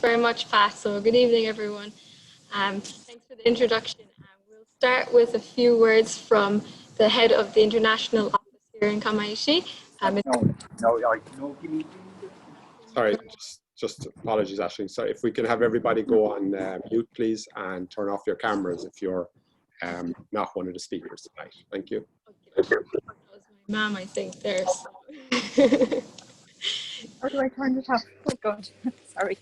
Very much, Pat. So good evening, everyone. Thanks for the introduction. We'll start with a few words from the head of the international office here in Kamaishi. Sorry, just apologies, Ashley. Sorry, if we can have everybody go on mute, please, and turn off your cameras if you're not one of the speakers tonight. Thank you. Okay. That was my mom, I think, there. So. How do I turn it off? Oh, God. Sorry.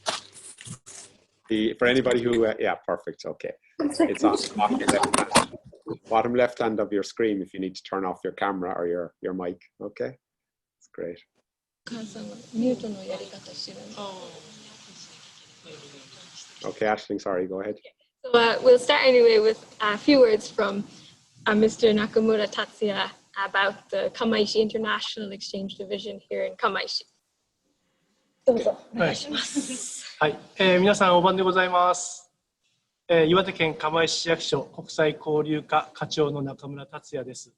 For anybody who, yeah, perfect. Okay. It's on the bottom left hand of your screen if you need to turn off your camera or your mic. Okay. That's great. Okay, Aisling, sorry, go ahead. So we'll start anyway with a few words from Mr. Nakamura Tatsuya about the Kamaishi International Exchange Division here in Kamaishi. どうぞお願いします。はい、皆さんお晩でございます。岩手県釜石市役所国際交流課課長の中村達也です。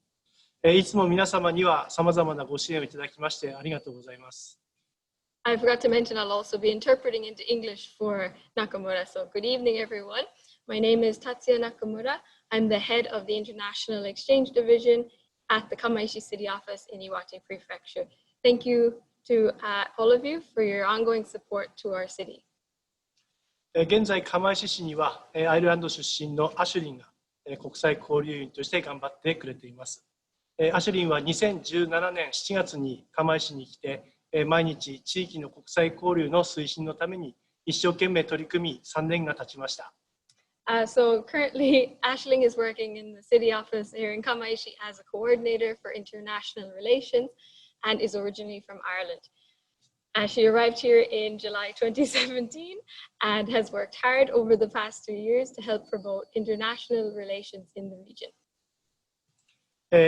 いつも皆様にはさまざまなご支援をいただきましてありがとうございます。I forgot to mention I'll also be interpreting into English for Nakamura. So good evening, everyone. My name is Tatsuya Nakamura. I'm the head of the International Exchange Division at the Kamaishi City Office in Iwate Prefecture. Thank you to all of you for your ongoing support to our city. 現在、釜石市にはアイルランド出身のアシュリンが国際交流員として頑張ってくれています。アシュリンは2017年7月に釜石に来て、毎日地域の国際交流の推進のために一生懸命取り組み3年が経ちました。So currently, Aisling is working in the city office here in Kamaishi as a coordinator for international relations and is originally from Ireland. She arrived here in July 2017 and has worked hard over the past 2 years to help promote international relations in the region.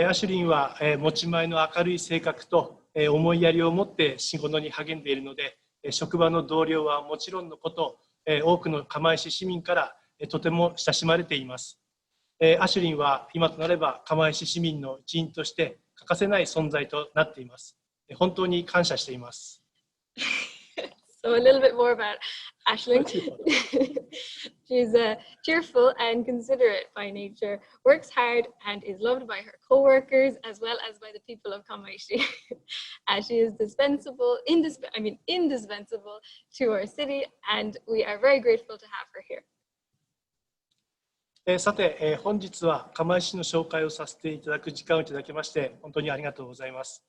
アシュリンは持ち前の明るい性格と思いやりを持って仕事に励んでいるので、職場の同僚はもちろんのこと、多くの釜石市民からとても親しまれています。アシュリンは今となれば釜石市民の一員として欠かせない存在となっています。本当に感謝しています。So a little bit more about Aisling. She's cheerful and considerate by nature, works hard and is loved by her co-workers as well as by the people of Kamaishi. She is indispensable to our city and we are very grateful to have her here. さて、本日は釜石市の紹介をさせていただく時間をいただきまして本当にありがとうございます。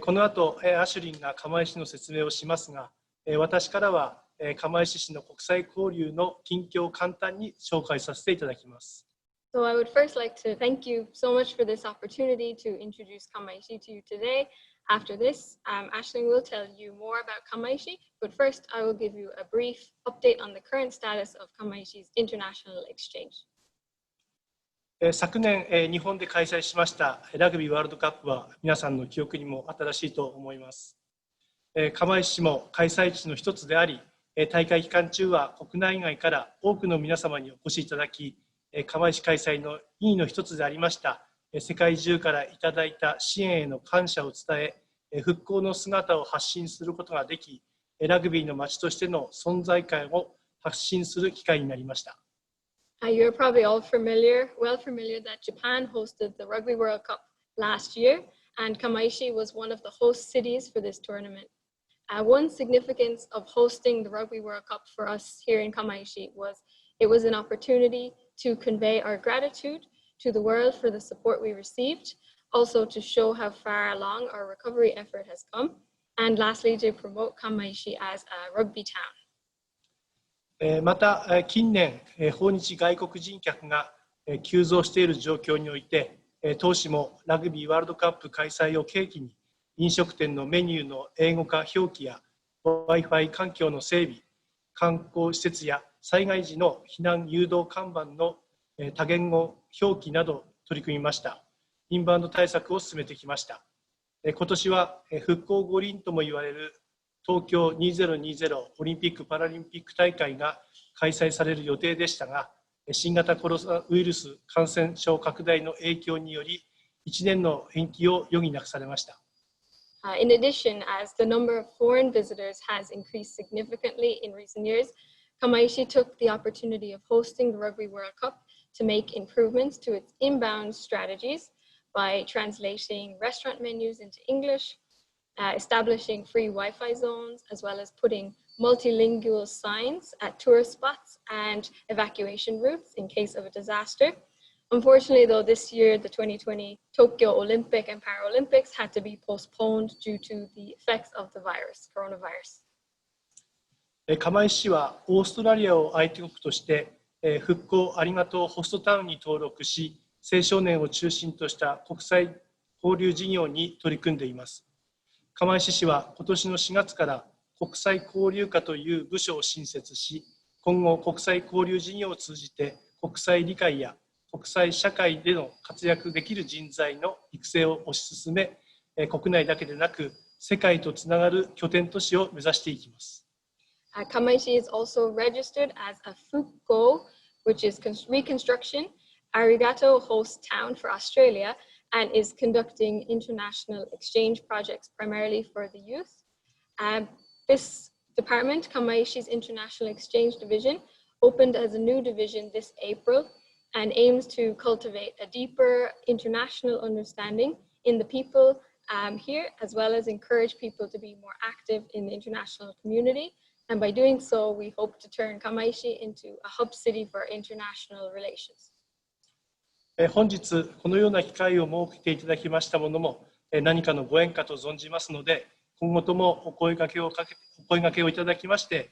この後、アシュリンが釜石市の説明をしますが、私からは釜石市の国際交流の近況を簡単に紹介させていただきます。So I would first like to thank you so much for this opportunity to introduce Kamaishi to you today. After this, Aisling will tell you more about Kamaishi, but first I will give you a brief update on the current status of Kamaishi's international exchange. 昨年、日本で開催しましたラグビーワールドカップは皆さんの記憶にも新しいと思います。釜石市も開催地の一つであり、大会期間中は国内外から多くの皆様にお越しいただき、釜石開催の意義の一つでありました世界中からいただいた支援への感謝を伝え、復興の姿を発信することができ、ラグビーの街としての存在感を発信する機会になりました。You're probably all familiar that Japan hosted the Rugby World Cup last year, and Kamaishi was one of the host cities for this tournament. One significance of hosting the Rugby World Cup for us here in Kamaishi was it was an opportunity to convey our gratitude to the world for the support we received, also to show how far along our recovery effort has come, and lastly to promote Kamaishi as a rugby town. また近年訪日外国人客が急増している状況において、当市もラグビーワールドカップ開催を契機に飲食店のメニューの英語化表記や Wi-Fi 環境の整備、観光施設や災害時の避難誘導看板の多言語表記など取り組みました。インバウンド対策を進めてきました。今年は復興五輪とも言われる東京2020オリンピック・パラリンピック大会が開催される予定でしたが、新型コロナウイルス感染症拡大の影響により1年の延期を余儀なくされました。In addition, as the number of foreign visitors has increased significantly in recent years, Kamaishi took the opportunity of hosting the Rugby World Cup to make improvements to its inbound strategies by translating restaurant menus into English, establishing free Wi-Fi zones, as well as putting multilingual signs at tourist spots and evacuation routes in case of a disaster. Unfortunately, though, this year, the 2020 Tokyo Olympic and Paralympics had to be postponed due to the effects of the coronavirus. 釜石市はオーストラリアを相手国として復興ありがとうホストタウンに登録し、青少年を中心とした国際交流事業に取り組んでいます。釜石市は今年の4月から国際交流課という部署を新設し、今後国際交流事業を通じて国際理解や国際社会での活躍できる人材の育成を推し進め、国内だけでなく世界とつながる拠点都市を目指していきます。Kamaishi is also registered as a Fukko, which is reconstruction, arigato host town for Australia, and is conducting international exchange projects primarily for the youth. This department, Kamaishi's International Exchange Division, opened as a new division this April and aims to cultivate a deeper international understanding in the people here, as well as encourage people to be more active in the international community. And by doing so, we hope to turn Kamaishi into a hub city for international relations. 本日このような機会を設けていただきましたものも何かのご縁かと存じますので、今後ともお声掛けをいただきまして、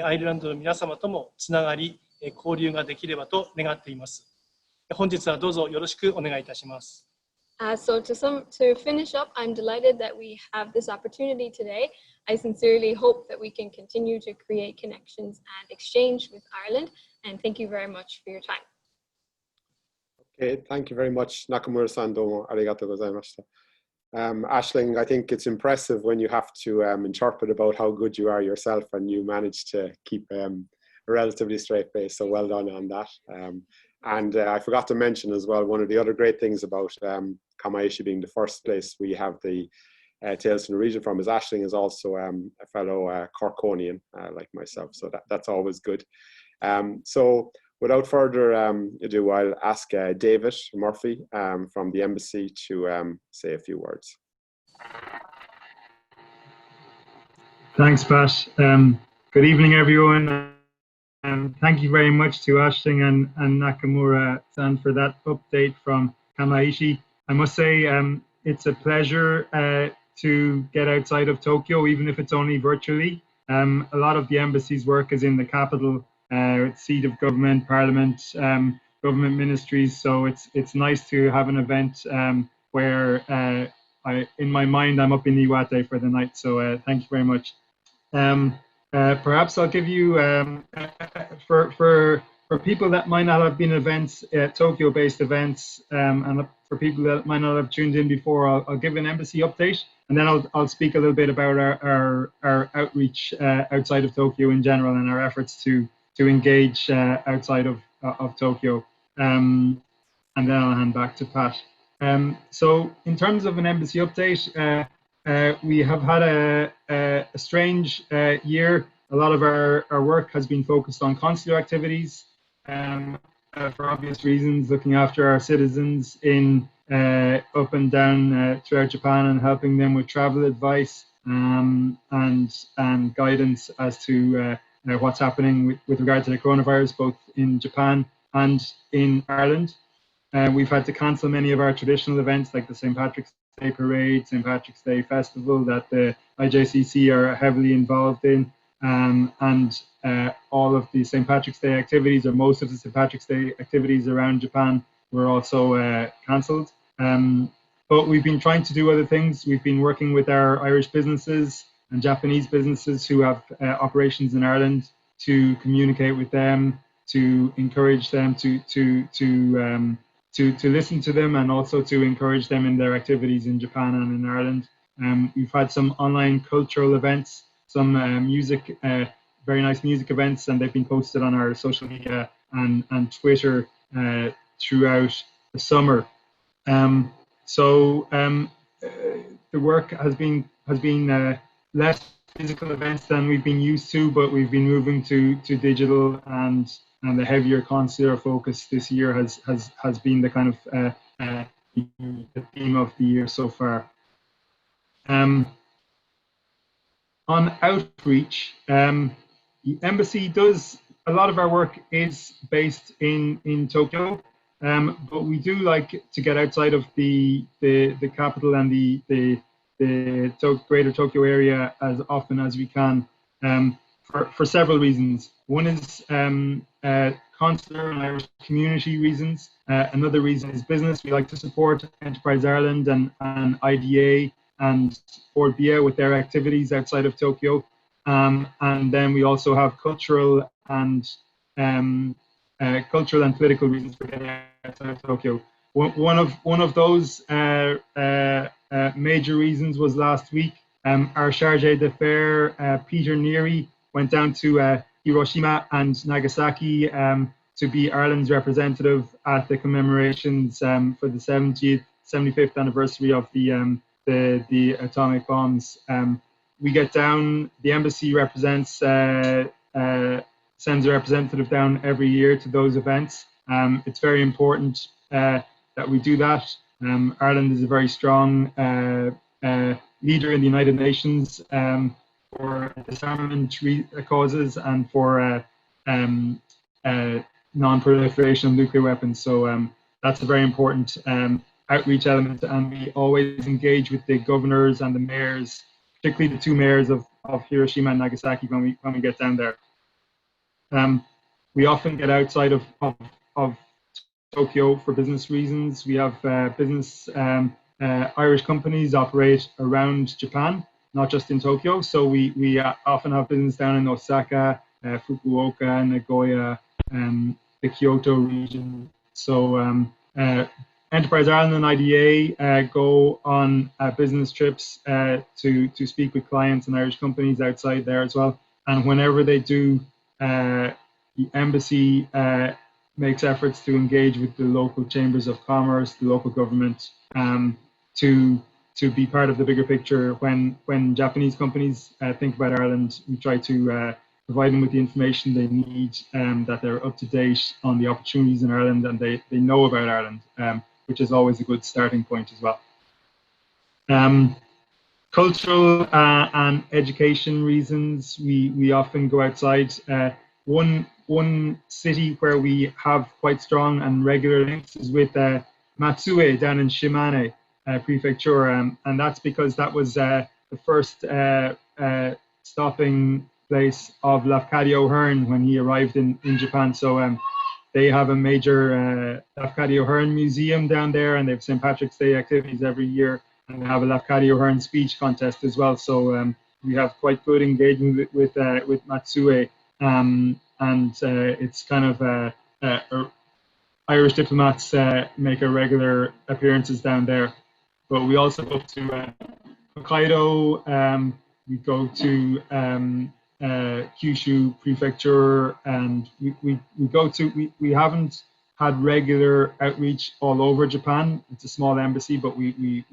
アイルランドの皆様ともつながり、交流ができればと願っています。本日はどうぞよろしくお願いいたします。So to finish up, I'm delighted that we have this opportunity today. I sincerely hope that we can continue to create connections and exchange with Ireland, and thank you very much for your time. Okay, thank you very much, Nakamura-san. Domo arigatou gozaimashita. Aisling, I think it's impressive when you have to interpret about how good you are yourself, and you manage to keep a relatively straight face. So well done on that. And I forgot to mention as well, one of the other great things about Kamaishi being the first place we have the Tales from the Region from is Aisling is also a fellow Corkonian like myself. So that's always good. So without further ado, I'll ask David Murphy from the embassy to say a few words. Thanks, Pat. Good evening, everyone. Thank you very much to Aisling and Nakamura-san for that update from Kamaishi. I must say it's a pleasure to get outside of Tokyo, even if it's only virtually. A lot of the embassy's work is in the capital, seat of government, parliament, government ministries. So it's nice to have an event where in my mind, I'm up in Iwate for the night. So thank you very much. Perhaps I'll give you, for people that might not have been events, Tokyo-based events, and for people that might not have tuned in before, I'll give an embassy update, and then I'll speak a little bit about our outreach outside of Tokyo in general and our efforts to engage outside of Tokyo, and then I'll hand back to Pat. So in terms of an embassy update, we have had a strange year. A lot of our work has been focused on consular activities for obvious reasons, looking after our citizens in up and down throughout Japan and helping them with travel advice and guidance as to what's happening with regard to the coronavirus, both in Japan and in Ireland. We've had to cancel many of our traditional events like the St. Patrick's Day Parade, St. Patrick's Day Festival that the IJCC are heavily involved in, and all of the St. Patrick's Day activities, or most of the St. Patrick's Day activities around Japan, were also cancelled. But we've been trying to do other things. We've been working with our Irish businesses and Japanese businesses who have operations in Ireland to communicate with them, to encourage them to listen to them, and also to encourage them in their activities in Japan and in Ireland. We've had some online cultural events, some music, very nice music events, and they've been posted on our social media and Twitter throughout the summer. the work has been less physical events than we've been used to, but we've been moving to digital, and the heavier consular focus this year has been the kind of the theme of the year so far. On outreach, the embassy does a lot of our work is based in Tokyo, but we do like to get outside of the capital and the greater Tokyo area as often as we can, for several reasons. One is consular and Irish community reasons. Another reason is business. We like to support Enterprise Ireland and IDA and Board BIA with their activities outside of Tokyo. And then we also have cultural and political reasons for getting outside of Tokyo. One of those major reasons was last week. Our chargé d'affaires, Peter Neary, went down to Hiroshima and Nagasaki to be Ireland's representative at the commemorations for the 75th anniversary of the atomic bombs. We get down, the embassy represents, sends a representative down every year to those events. It's very important that we do that. Ireland is a very strong leader in the United Nations for disarmament causes and for non-proliferation of nuclear weapons. So that's a very important outreach element, and we always engage with the governors and the mayors, particularly the two mayors of Hiroshima and Nagasaki when we get down there. We often get outside of Tokyo for business reasons. We have Irish companies operate around Japan, not just in Tokyo. So we often have business down in Osaka, Fukuoka, Nagoya, the Kyoto region. So Enterprise Ireland and IDA go on business trips to speak with clients and Irish companies outside there as well. And whenever they do, the embassy makes efforts to engage with the local chambers of commerce, the local government, to be part of the bigger picture. When Japanese companies think about Ireland, we try to provide them with the information they need, that they're up to date on the opportunities in Ireland and they know about Ireland, which is always a good starting point as well. Cultural and education reasons, we often go outside. One city where we have quite strong and regular links is with Matsue down in Shimane Prefecture, and that's because that was the first stopping place of Lafcadio O'Hearn when he arrived in Japan. So they have a major Lafcadio O'Hearn museum down there, and they have St. Patrick's Day activities every year, and they have a Lafcadio O'Hearn speech contest as well. So we have quite good engagement with Matsue, and it's kind of Irish diplomats make a regular appearances down there. But we also go to Hokkaido, we go to Kyushu Prefecture, and we haven't had regular outreach all over Japan. It's a small embassy, but we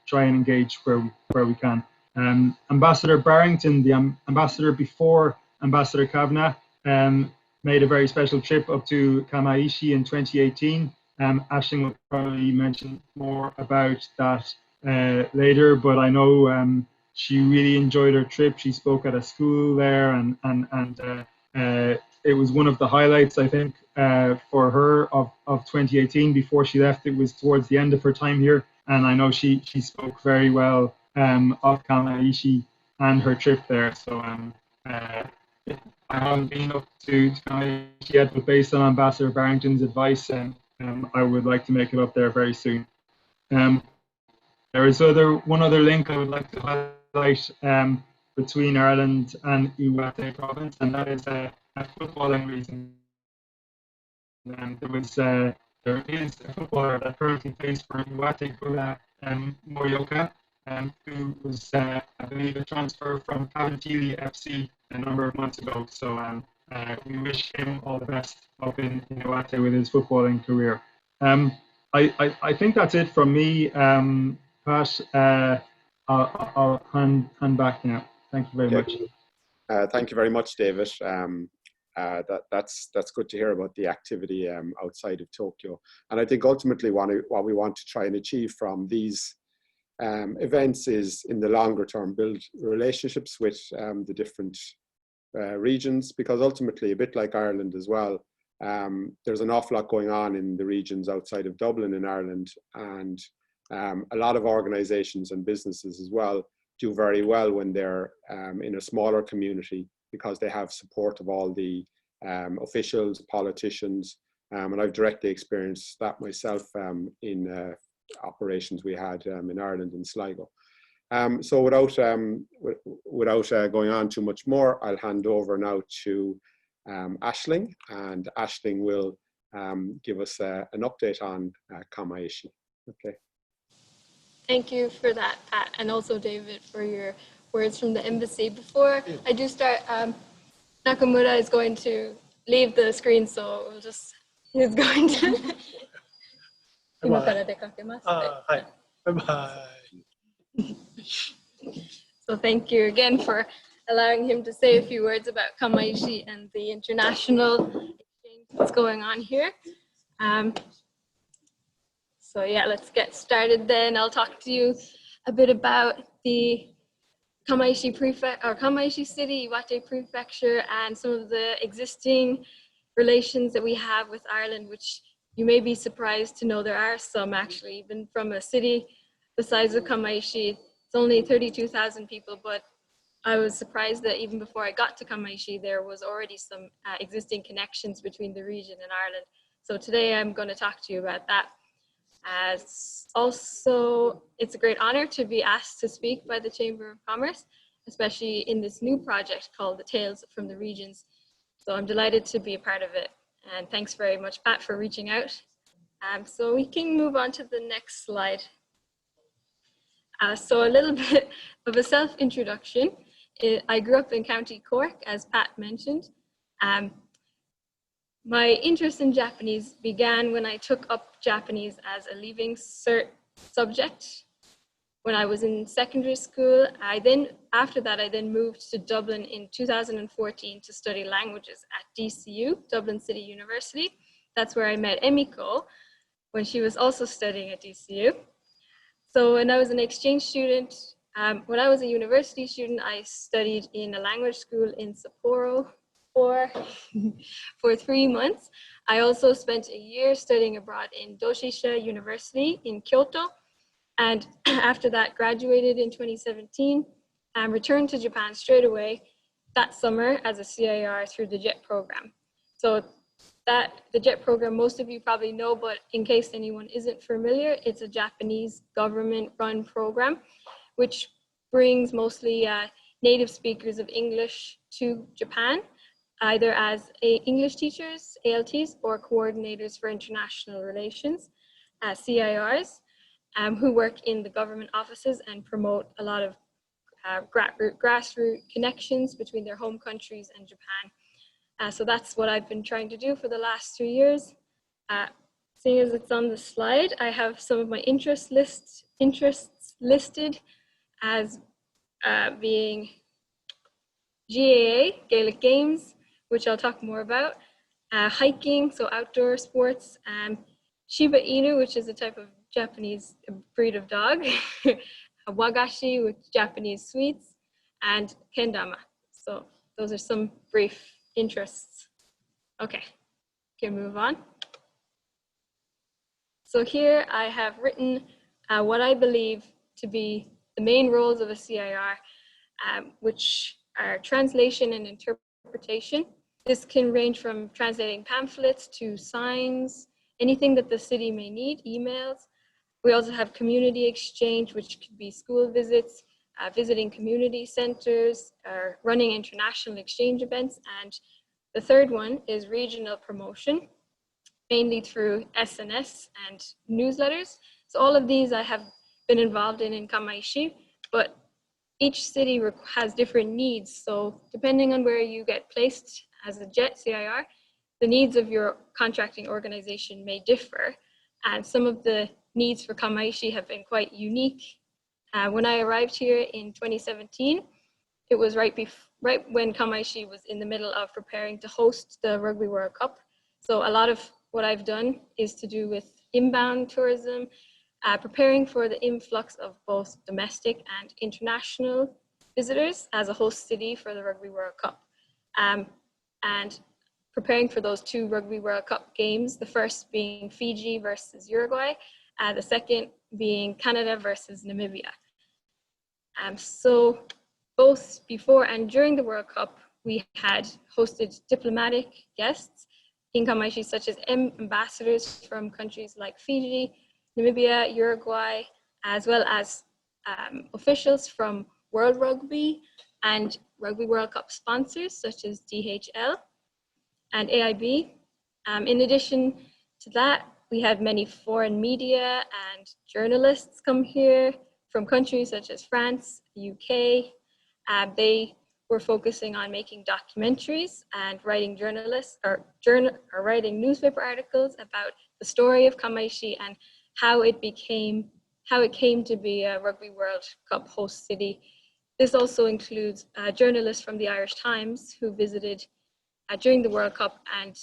try and engage where we can. Ambassador Barrington, the ambassador before Ambassador Kavanagh, made a very special trip up to Kamaishi in 2018. Aisling will probably mention more about that later, but I know she really enjoyed her trip. She spoke at a school there, and it was one of the highlights, I think, for her of 2018. Before she left, it was towards the end of her time here, and I know she spoke very well of Kamaishi and her trip there. So I haven't been up to Kamaishi yet, but based on Ambassador Barrington's advice, I would like to make it up there very soon. There is one other link I would like to highlight between Ireland and Iwate province, and that is a footballing reason. There is a footballer that currently plays for Iwate Morioka, who was, I believe, a transfer from Cavantili FC a number of months ago. So we wish him all the best up in Iwate with his footballing career. I think that's it from me, Pat. I'll hand back now. Thank you very much. Thank you very much, David. That's good to hear about the activity outside of Tokyo. And I think ultimately what we want to try and achieve from these events is, in the longer term, build relationships with the different regions, because ultimately, a bit like Ireland as well, there's an awful lot going on in the regions outside of Dublin in Ireland, and a lot of organizations and businesses as well do very well when they're in a smaller community, because they have support of all the officials, politicians, and I've directly experienced that myself in operations we had in Ireland in Sligo. So without going on too much more, I'll hand over now to Aisling, and Aisling will give us an update on Kamaishi. Okay. Thank you for that, Pat, and also David for your words from the embassy. Before I do start, Nakamura is going to leave the screen, so he's going to. So thank you again for allowing him to say a few words about Kamaishi and the international exchange that's going on here. So yeah, let's get started then. I'll talk to you a bit about the Kamaishi City, Iwate Prefecture, and some of the existing relations that we have with Ireland, which you may be surprised to know there are some actually, even from a city the size of Kamaishi. It's only 32,000 people, but I was surprised that even before I got to Kamaishi, there was already some existing connections between the region and Ireland. So today I'm going to talk to you about that. Also, it's a great honor to be asked to speak by the Chamber of Commerce, especially in this new project called the Tales from the Regions. So I'm delighted to be a part of it. And thanks very much, Pat, for reaching out. So we can move on to the next slide. So a little bit of a self-introduction. I grew up in County Cork, as Pat mentioned. My interest in Japanese began when I took up Japanese as a Leaving Cert subject when I was in secondary school. After that, I then moved to Dublin in 2014 to study languages at DCU, Dublin City University. That's where I met Emiko when she was also studying at DCU. So when I was an exchange student, when I was a university student, I studied in a language school in Sapporo for 3 months. I also spent a year studying abroad in Doshisha University in Kyoto. And after that, graduated in 2017 and returned to Japan straight away that summer as a CIR through the JET program. So the JET program, most of you probably know, but in case anyone isn't familiar, it's a Japanese government-run program, which brings mostly native speakers of English to Japan, either as English teachers, ALTs, or coordinators for international relations, CIRs, who work in the government offices and promote a lot of grassroots connections between their home countries and Japan. So that's what I've been trying to do for the last 3 years. Seeing as it's on the slide, I have some of my interests listed as being GAA, Gaelic Games, which I'll talk more about, hiking, so outdoor sports, Shiba Inu, which is a type of Japanese breed of dog, wagashi, which is Japanese sweets, and kendama. So those are some brief interests. Okay, can move on. So here I have written what I believe to be the main roles of a CIR, which are translation and interpretation. This can range from translating pamphlets to signs, anything that the city may need, emails. We also have community exchange, which could be school visits, visiting community centers, or running international exchange events. And the third one is regional promotion, mainly through SNS and newsletters. So all of these I have been involved in Kamaishi, but each city has different needs. So depending on where you get placed as a JET CIR, the needs of your contracting organization may differ. And some of the needs for Kamaishi have been quite unique When I arrived here in 2017, it was right when Kamaishi was in the middle of preparing to host the Rugby World Cup. So a lot of what I've done is to do with inbound tourism, preparing for the influx of both domestic and international visitors as a host city for the Rugby World Cup. And preparing for those 2 Rugby World Cup games, the first being Fiji versus Uruguay, the second being Canada versus Namibia. So both before and during the World Cup, we had hosted diplomatic guests in Kamaishi, such as ambassadors from countries like Fiji, Namibia, Uruguay, as well as officials from World Rugby and Rugby World Cup sponsors, such as DHL and AIB. In addition to that, we had many foreign media and journalists come here from countries such as France, UK. They were focusing on making documentaries and writing writing newspaper articles about the story of Kamaishi and how it came to be a Rugby World Cup host city. This also includes journalists from the Irish Times who visited during the World Cup and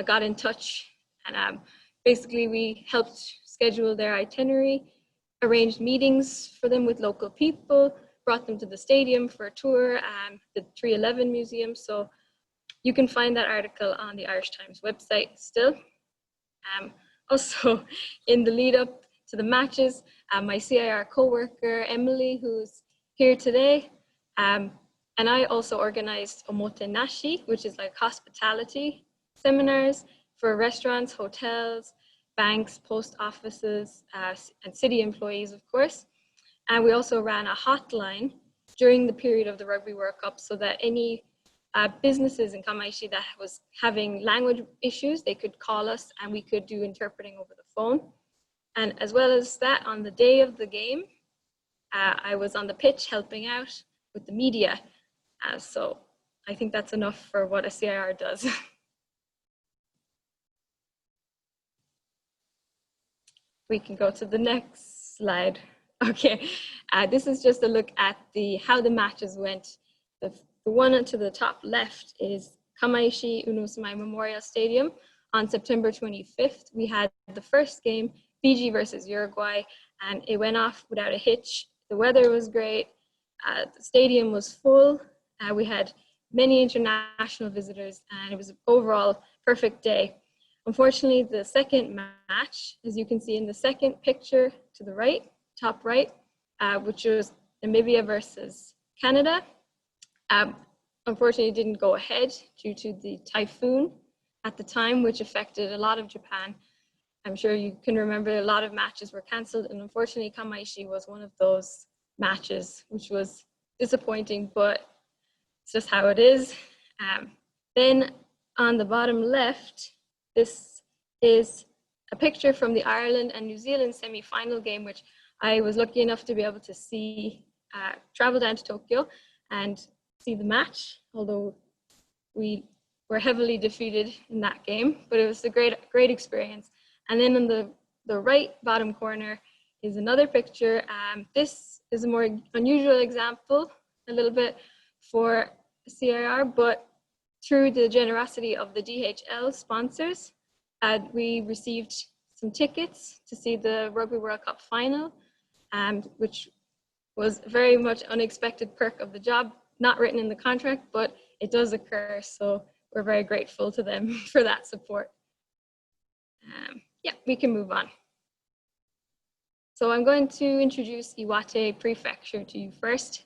got in touch. And basically, we helped schedule their itinerary, arranged meetings for them with local people, brought them to the stadium for a tour, the 311 Museum. So you can find that article on the Irish Times website still. Also, in the lead up to the matches, my CIR co-worker, Emily, who's here today, and I also organized omotenashi, which is like hospitality seminars for restaurants, hotels, banks, post offices, and city employees, of course. And we also ran a hotline during the period of the Rugby World Cup so that any businesses in Kamaishi that was having language issues, they could call us and we could do interpreting over the phone. And as well as that, on the day of the game, I was on the pitch helping out with the media. So I think that's enough for what a CIR does. We can go to the next slide. Okay, this is just a look at how the matches went. The one to the top left is Kamaishi Unusamai Memorial Stadium on September 25th. We had the first game, Fiji versus Uruguay, and it went off without a hitch. The weather was great. The stadium was full. We had many international visitors, and it was an overall perfect day. Unfortunately, the second match, as you can see in the second picture to the right, top right, which was Namibia versus Canada, unfortunately didn't go ahead due to the typhoon at the time, which affected a lot of Japan. I'm sure you can remember a lot of matches were canceled, and unfortunately Kamaishi was one of those matches, which was disappointing, but it's just how it is. Then on the bottom left, this is a picture from the Ireland and New Zealand semi-final game, which I was lucky enough to be able to see, travel down to Tokyo and see the match, although we were heavily defeated in that game, but it was a great experience. And then in the right bottom corner is another picture. This is a more unusual example, a little bit for CIR, but through the generosity of the DHL sponsors, we received some tickets to see the Rugby World Cup final, which was very much unexpected perk of the job, not written in the contract, but it does occur. So we're very grateful to them for that support. Yeah, we can move on. So I'm going to introduce Iwate Prefecture to you first.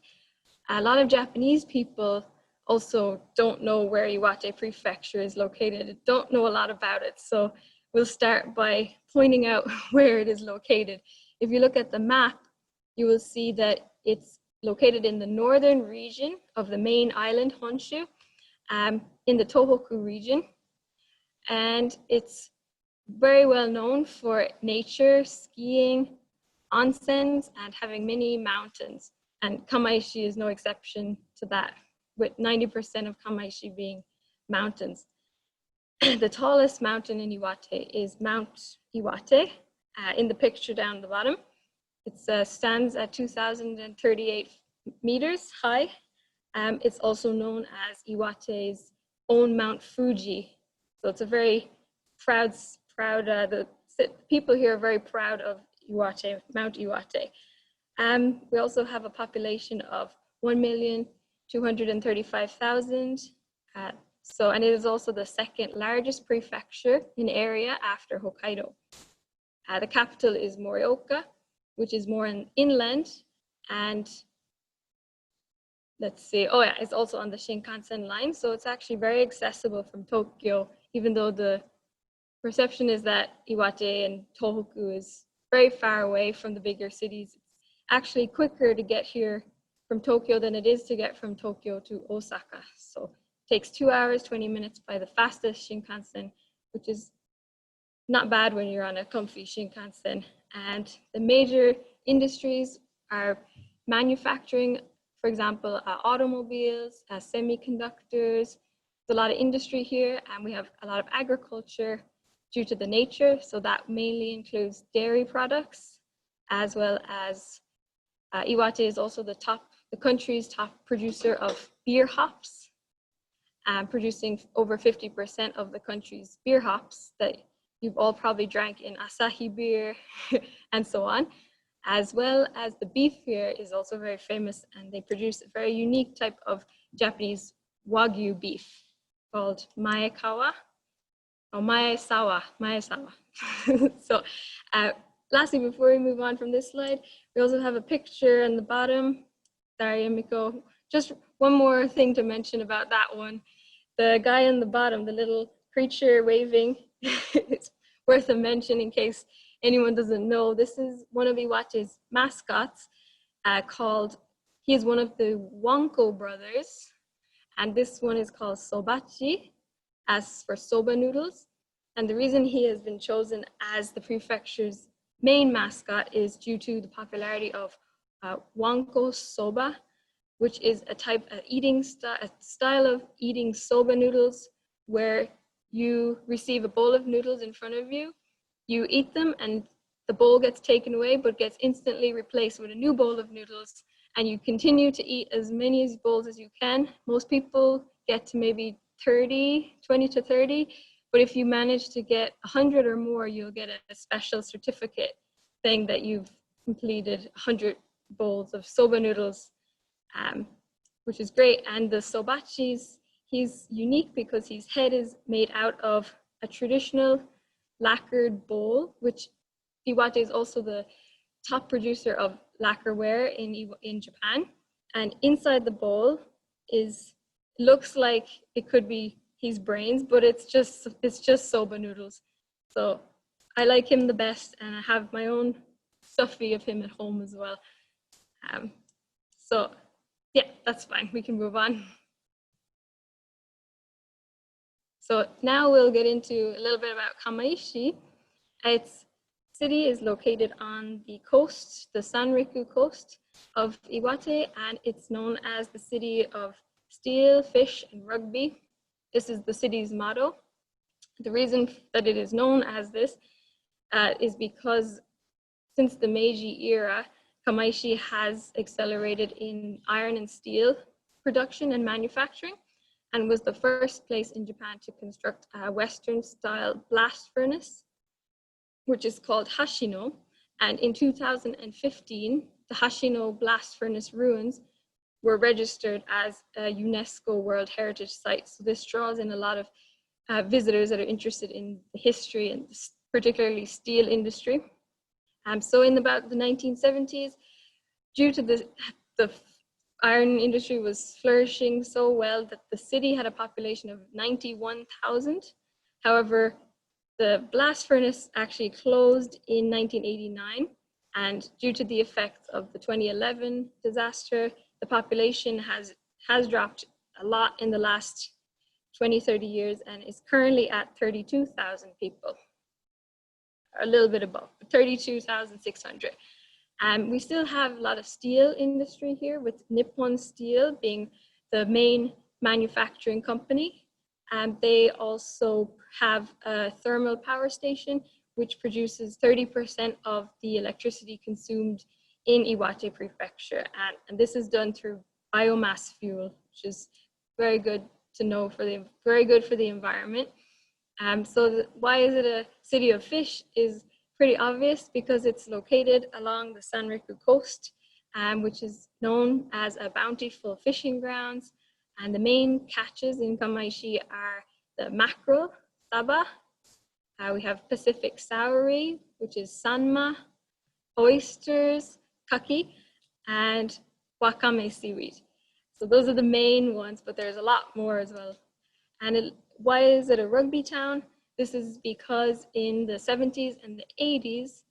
A lot of Japanese people also don't know where Iwate Prefecture is located, don't know a lot about it. So we'll start by pointing out where it is located. If you look at the map, you will see that it's located in the northern region of the main island, Honshu, in the Tohoku region. And it's very well known for nature, skiing, onsens, and having many mountains. And Kamaishi is no exception to that, with 90% of Kamaishi being mountains. The tallest mountain in Iwate is Mount Iwate, in the picture down the bottom. It stands at 2,038 meters high. It's also known as Iwate's own Mount Fuji. So it's a very proud, the people here are very proud of Iwate, Mount Iwate. We also have a population of 1,235,000. And it is also the second largest prefecture in area after Hokkaido. The capital is Morioka, which is more inland, and let's see, oh yeah, it's also on the Shinkansen line, so it's actually very accessible from Tokyo, even though the perception is that Iwate and Tohoku is very far away from the bigger cities. It's actually quicker to get here from Tokyo than it is to get from Tokyo to Osaka. So it takes 2 hours, 20 minutes by the fastest Shinkansen, which is not bad when you're on a comfy Shinkansen. And the major industries are manufacturing, for example, automobiles, semiconductors. There's a lot of industry here, and we have a lot of agriculture due to the nature. So that mainly includes dairy products, as well as Iwate is also the country's top producer of beer hops, producing over 50% of the country's beer hops that you've all probably drank in Asahi beer and so on, as well as the beef here is also very famous, and they produce a very unique type of Japanese Wagyu beef called Maesawa. So lastly, before we move on from this slide, we also have a picture on the bottom. Sorry, Emiko. Just one more thing to mention about that one. The guy on the bottom, the little creature waving, it's worth a mention in case anyone doesn't know. This is one of Iwate's mascots he is one of the Wanko brothers, and this one is called Sobachi, as for soba noodles. And the reason he has been chosen as the prefecture's main mascot is due to the popularity of Wanko soba, which is a style of eating soba noodles where you receive a bowl of noodles in front of you, you eat them, and the bowl gets taken away but gets instantly replaced with a new bowl of noodles, and you continue to eat as many bowls as you can. Most people get to maybe 20 to 30, but if you manage to get 100 or more, you'll get a special certificate saying that you've completed 100 bowls of soba noodles, which is great. And the Sobachi's, he's unique because his head is made out of a traditional lacquered bowl, which Iwate is also the top producer of lacquerware in Japan. And inside the bowl looks like it could be his brains, but it's just soba noodles. So I like him the best, and I have my own stuffy of him at home as well. So yeah, that's fine. We can move on. So now we'll get into a little bit about Kamaishi. Its city is located on the coast, the Sanriku coast of Iwate, and it's known as the city of steel, fish, and rugby. This is the city's motto. The reason that it is known as this is because since the Meiji era, Kamaishi has accelerated in iron and steel production and manufacturing, and was the first place in Japan to construct a Western-style blast furnace, which is called Hashino. And in 2015, the Hashino blast furnace ruins were registered as a UNESCO World Heritage Site. So this draws in a lot of visitors that are interested in the history and particularly steel industry. So in about the 1970s, due to the iron industry was flourishing so well that the city had a population of 91,000. However, the blast furnace actually closed in 1989, and due to the effects of the 2011 disaster, the population has dropped a lot in the last 20-30 years and is currently at 32,000 people, a little bit above, 32,600. We still have a lot of steel industry here, with Nippon Steel being the main manufacturing company. They also have a thermal power station, which produces 30% of the electricity consumed in Iwate Prefecture. And this is done through biomass fuel, which is very good to know, very good for the environment. Why is it a city of fish is pretty obvious, because it's located along the Sanriku coast, which is known as a bountiful fishing grounds. And the main catches in Kamaishi are the mackerel, saba. We have Pacific sauri, which is sanma, oysters, kaki, and wakame seaweed. So those are the main ones, but there's a lot more as well. And why is it a rugby town? This is because in the 70s and the 80s,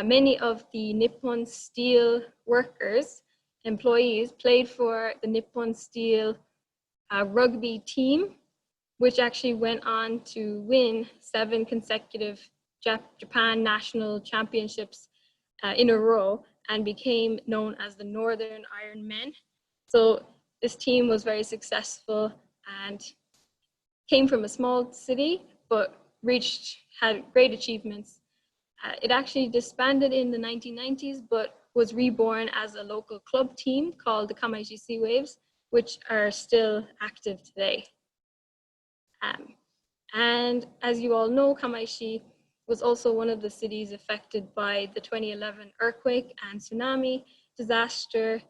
many of the Nippon Steel workers, employees, played for the Nippon Steel rugby team, which actually went on to win 7 consecutive Japan national championships in a row, and became known as the Northern Iron Men. So this team was very successful and came from a small city, but had great achievements. It actually disbanded in the 1990s, but was reborn as a local club team called the Kamaishi Sea Waves, which are still active today. And as you all know, Kamaishi was also one of the cities affected by the 2011 earthquake and tsunami disaster,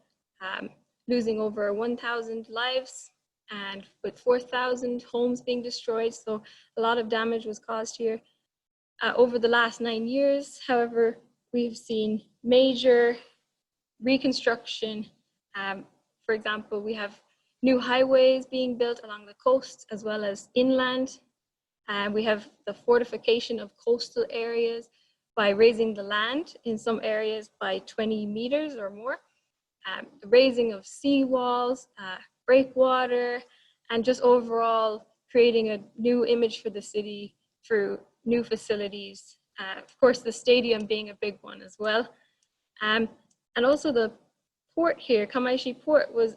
losing over 1,000 lives, and with 4,000 homes being destroyed. So a lot of damage was caused here. Over the last 9 years, however, we've seen major reconstruction. For example, we have new highways being built along the coast as well as inland. We have the fortification of coastal areas by raising the land in some areas by 20 meters or more. The raising of seawalls, breakwater, and just overall creating a new image for the city through new facilities. Of course, the stadium being a big one as well. And also the port here, Kamaishi Port, was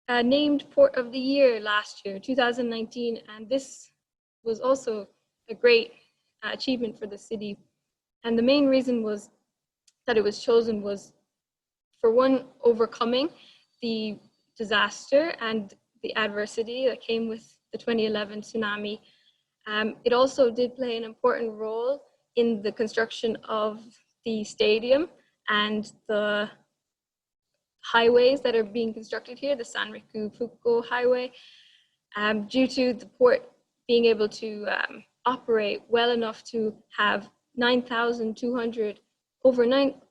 named Port of the Year last year, 2019, and this was also a great achievement for the city. And the main reason was that it was chosen was, for one, overcoming the disaster and the adversity that came with the 2011 tsunami. It also did play an important role in the construction of the stadium and the highways that are being constructed here, the Sanriku-Fukuo Highway, due to the port being able to operate well enough to have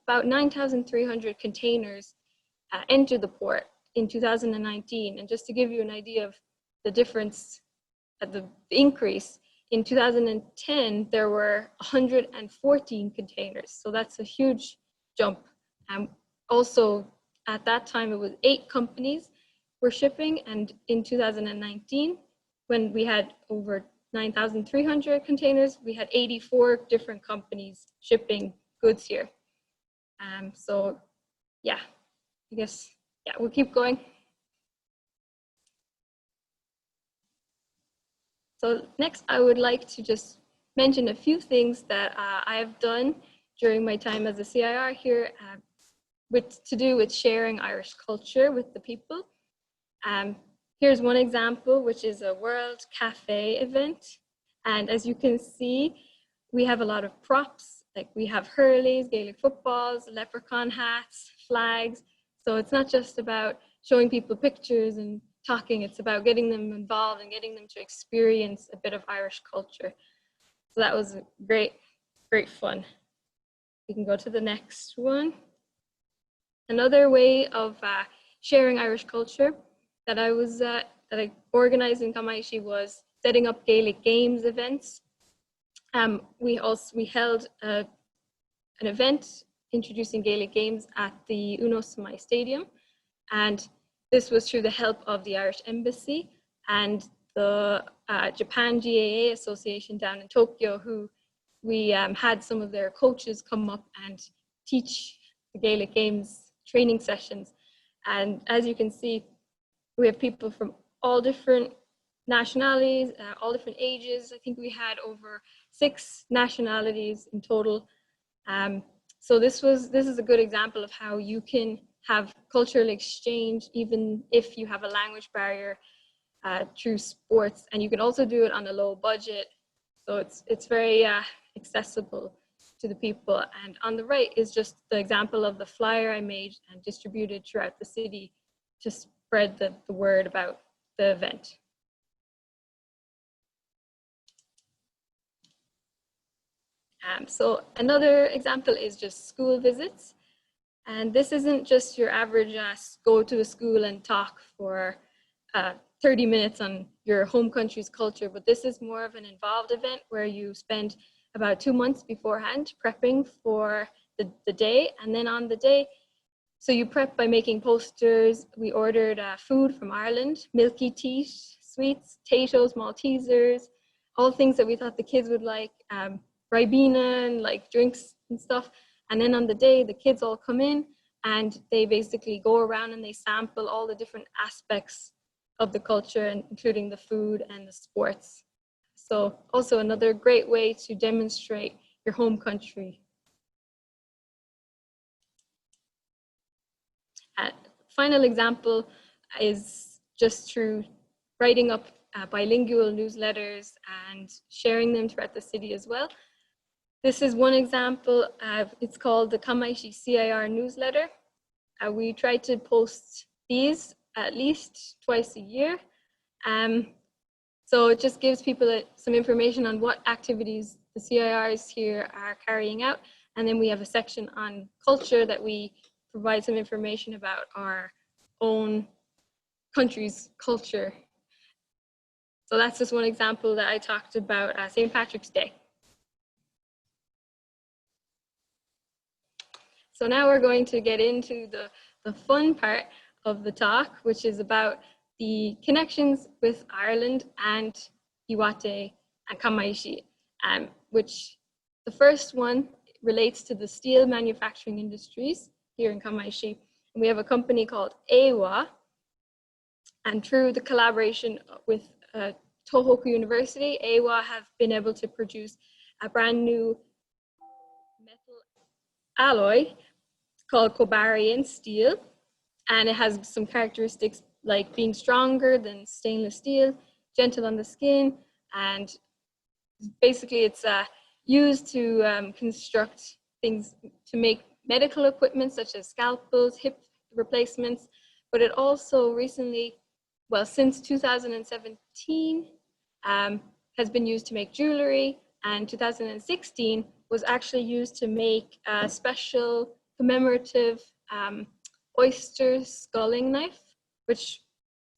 about 9,300 containers enter the port in 2019. And just to give you an idea of the difference, the increase, in 2010, there were 114 containers. So that's a huge jump. Also, at that time, it was 8 companies were shipping. And in 2019, when we had over 9,300 containers, we had 84 different companies shipping goods here. So yeah, I guess, yeah, we'll keep going. So next, I would like to just mention a few things that I have done during my time as a CIR here to do with sharing Irish culture with the people. Here's one example, which is a World Cafe event. And as you can see, we have a lot of props, like we have hurleys, Gaelic footballs, leprechaun hats, flags. So it's not just about showing people pictures and talking, it's about getting them involved and getting them to experience a bit of Irish culture. So that was great, great fun. We can go to the next one. Another way of sharing Irish culture that I organized in Kamaishi was setting up Gaelic Games events. We held an event introducing Gaelic Games at the Unosumai Stadium, and this was through the help of the Irish Embassy and the Japan GAA Association down in Tokyo, who we had some of their coaches come up and teach the Gaelic Games training sessions. And as you can see, we have people from all different nationalities, all different ages. I think we had over 6 nationalities in total. So this is a good example of how you can have cultural exchange even if you have a language barrier through sports, and you can also do it on a low budget. So it's very accessible to the people. And on the right is just the example of the flyer I made and distributed throughout the city to spread the word about the event. So another example is just school visits. And this isn't just your average go to a school and talk for 30 minutes on your home country's culture, but this is more of an involved event where you spend about 2 months beforehand prepping for the day. And then on the day, so you prep by making posters. We ordered food from Ireland, milky teat, sweets, potatoes, Maltesers, all things that we thought the kids would like, Ribena and like drinks and stuff. And then on the day, the kids all come in and they basically go around and they sample all the different aspects of the culture, including the food and the sports. So also another great way to demonstrate your home country. Final example is just through writing up bilingual newsletters and sharing them throughout the city as well. This is one example. It's called the Kamaishi CIR newsletter. We try to post these at least twice a year. So it just gives people some information on what activities the CIRs here are carrying out. And then we have a section on culture that we provide some information about our own country's culture. So that's just one example that I talked about St. Patrick's Day. So now we're going to get into the fun part of the talk, which is about the connections with Ireland and Iwate and Kamaishi, which the first one relates to the steel manufacturing industries here in Kamaishi. And we have a company called Iwate, and through the collaboration with Tohoku University, Iwate have been able to produce a brand new metal alloy called Kobarian steel, and it has some characteristics like being stronger than stainless steel, gentle on the skin, and basically it's used to construct things to make medical equipment such as scalpels, hip replacements, but it also recently, well, since 2017, has been used to make jewelry, and 2016 was actually used to make a special commemorative oyster sculling knife, which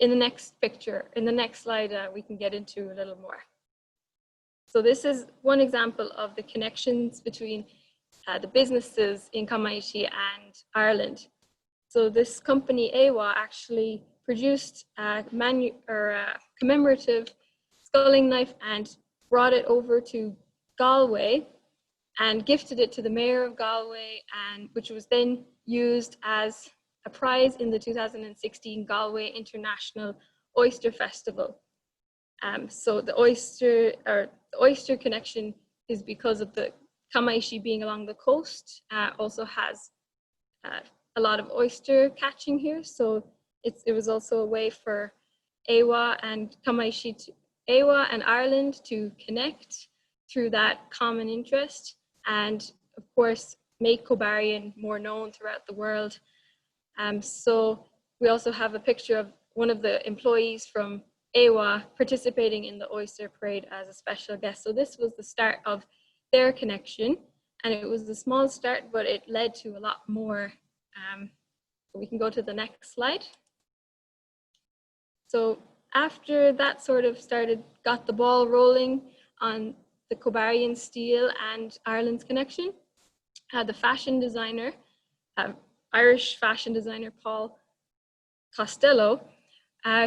in the next picture, in the next slide, we can get into a little more. So this is one example of the connections between the businesses in Kamaishi and Ireland. So this company, Iwate, actually produced a commemorative sculling knife and brought it over to Galway and gifted it to the mayor of Galway, and which was then used as a prize in the 2016 Galway International Oyster Festival. So the oyster connection is because of the Kamaishi being along the coast, also has a lot of oyster catching here. So it was also a way for Iwate and Kamaishi, Iwate and Ireland to connect through that common interest, and of course make Kobarian more known throughout the world. So we also have a picture of one of the employees from Iwate participating in the oyster parade as a special guest. So this was the start of their connection, and it was a small start, but it led to a lot more. We can go to the next slide. So after that sort of got the ball rolling on the Kobarian steel and Ireland's connection, the fashion designer, Irish fashion designer Paul Costello,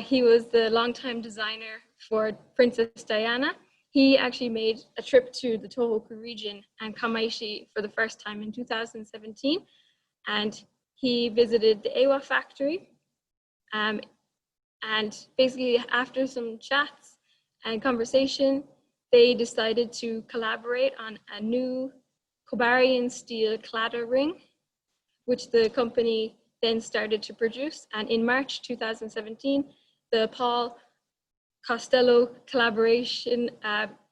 he was the longtime designer for Princess Diana. He actually made a trip to the Tohoku region and Kamaishi for the first time in 2017, and he visited the Iwate factory. And basically after some chats and conversation, they decided to collaborate on a new Kobarian steel cladder ring, which the company then started to produce. And in March 2017, the Paul Costello collaboration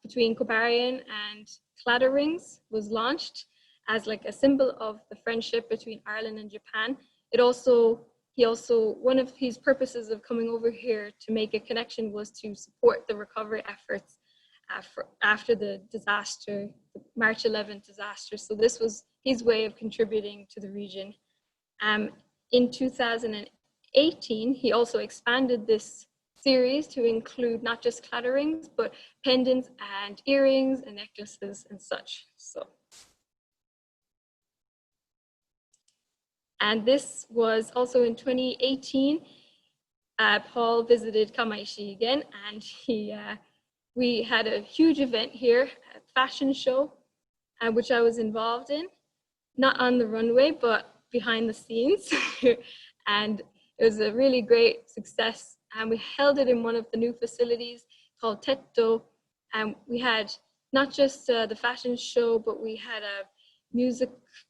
between Kobarian and cladder rings was launched as like a symbol of the friendship between Ireland and Japan. One of his purposes of coming over here to make a connection was to support the recovery efforts after the disaster, the March 11th disaster. So this was his way of contributing to the region. In 2018, he also expanded this series to include not just cladder rings, but pendants and earrings and necklaces and such. And this was also in 2018. Paul visited Kamaishi again, and we had a huge event here, a fashion show, which I was involved in, not on the runway, but behind the scenes. And it was a really great success. And we held it in one of the new facilities called Tetto. And we had not just the fashion show, but we had music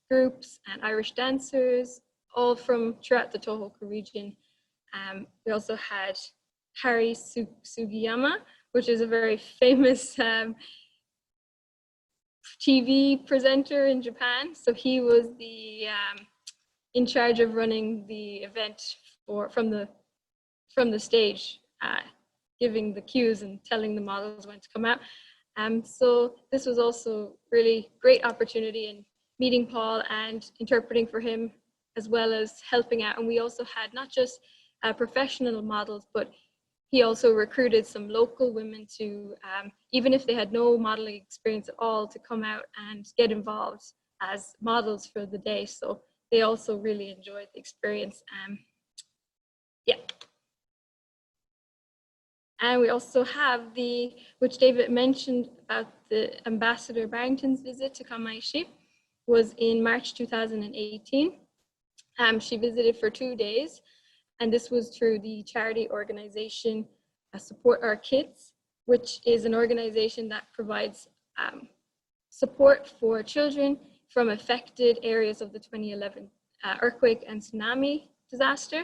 groups and Irish dancers, all from throughout the Tohoku region. We also had Harry Sugiyama, which is a very famous TV presenter in Japan. So he was in charge of running the event from the stage, giving the cues and telling the models when to come out. So this was also really great opportunity in meeting Paul and interpreting for him, as well as helping out. And we also had not just professional models, but he also recruited some local women to, even if they had no modeling experience at all, to come out and get involved as models for the day. So they also really enjoyed the experience. Yeah. And we also have which David mentioned about the Ambassador Barrington's visit to Kamaishi, was in March 2018. She visited for 2 days, and this was through the charity organization Support Our Kids, which is an organization that provides support for children from affected areas of the 2011 earthquake and tsunami disaster,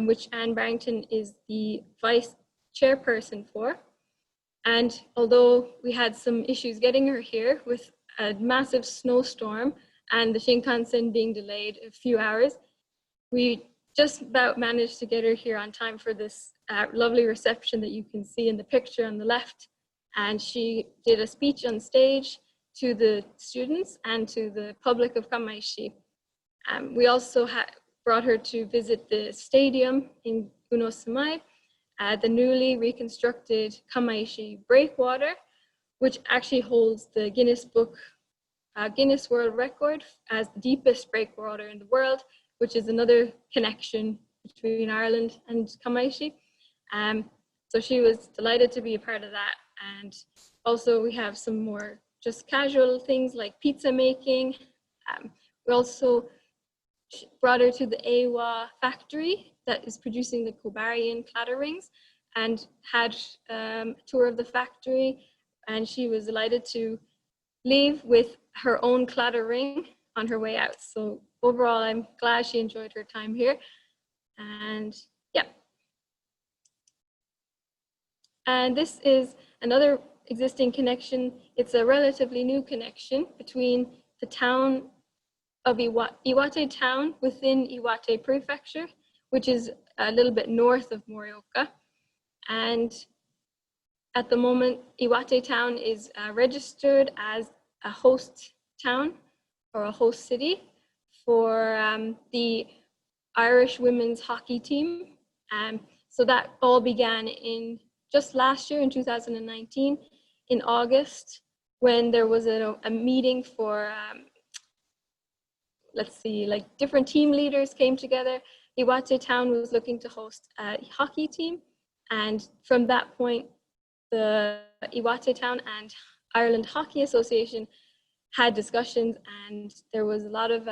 which Anne Barrington is the vice chairperson for. And although we had some issues getting her here with a massive snowstorm and the Shinkansen being delayed a few hours, we just about managed to get her here on time for this lovely reception that you can see in the picture on the left. And she did a speech on stage to the students and to the public of Kamaishi. We also brought her to visit the stadium in Unosumae, the newly reconstructed Kamaishi breakwater, which actually holds the Guinness World Record as the deepest breakwater in the world, which is another connection between Ireland and Kamaishi. So she was delighted to be a part of that. And also we have some more just casual things like pizza making. We also brought her to the Ewa factory that is producing the Kobarian cladder rings, and had a tour of the factory. And she was delighted to leave with her own cladder ring on her way out. So overall, I'm glad she enjoyed her time here. And yeah. And this is another existing connection. It's a relatively new connection between the town of Iwate town within Iwate Prefecture, which is a little bit north of Morioka. And at the moment, Iwate town is registered as a host town or a host city for the Irish women's hockey team. So that all began in just last year in 2019, in August, when there was a meeting for, like different team leaders came together. Iwate town was looking to host a hockey team. And from that point, the Iwate town and Ireland Hockey Association had discussions, and there was a lot of,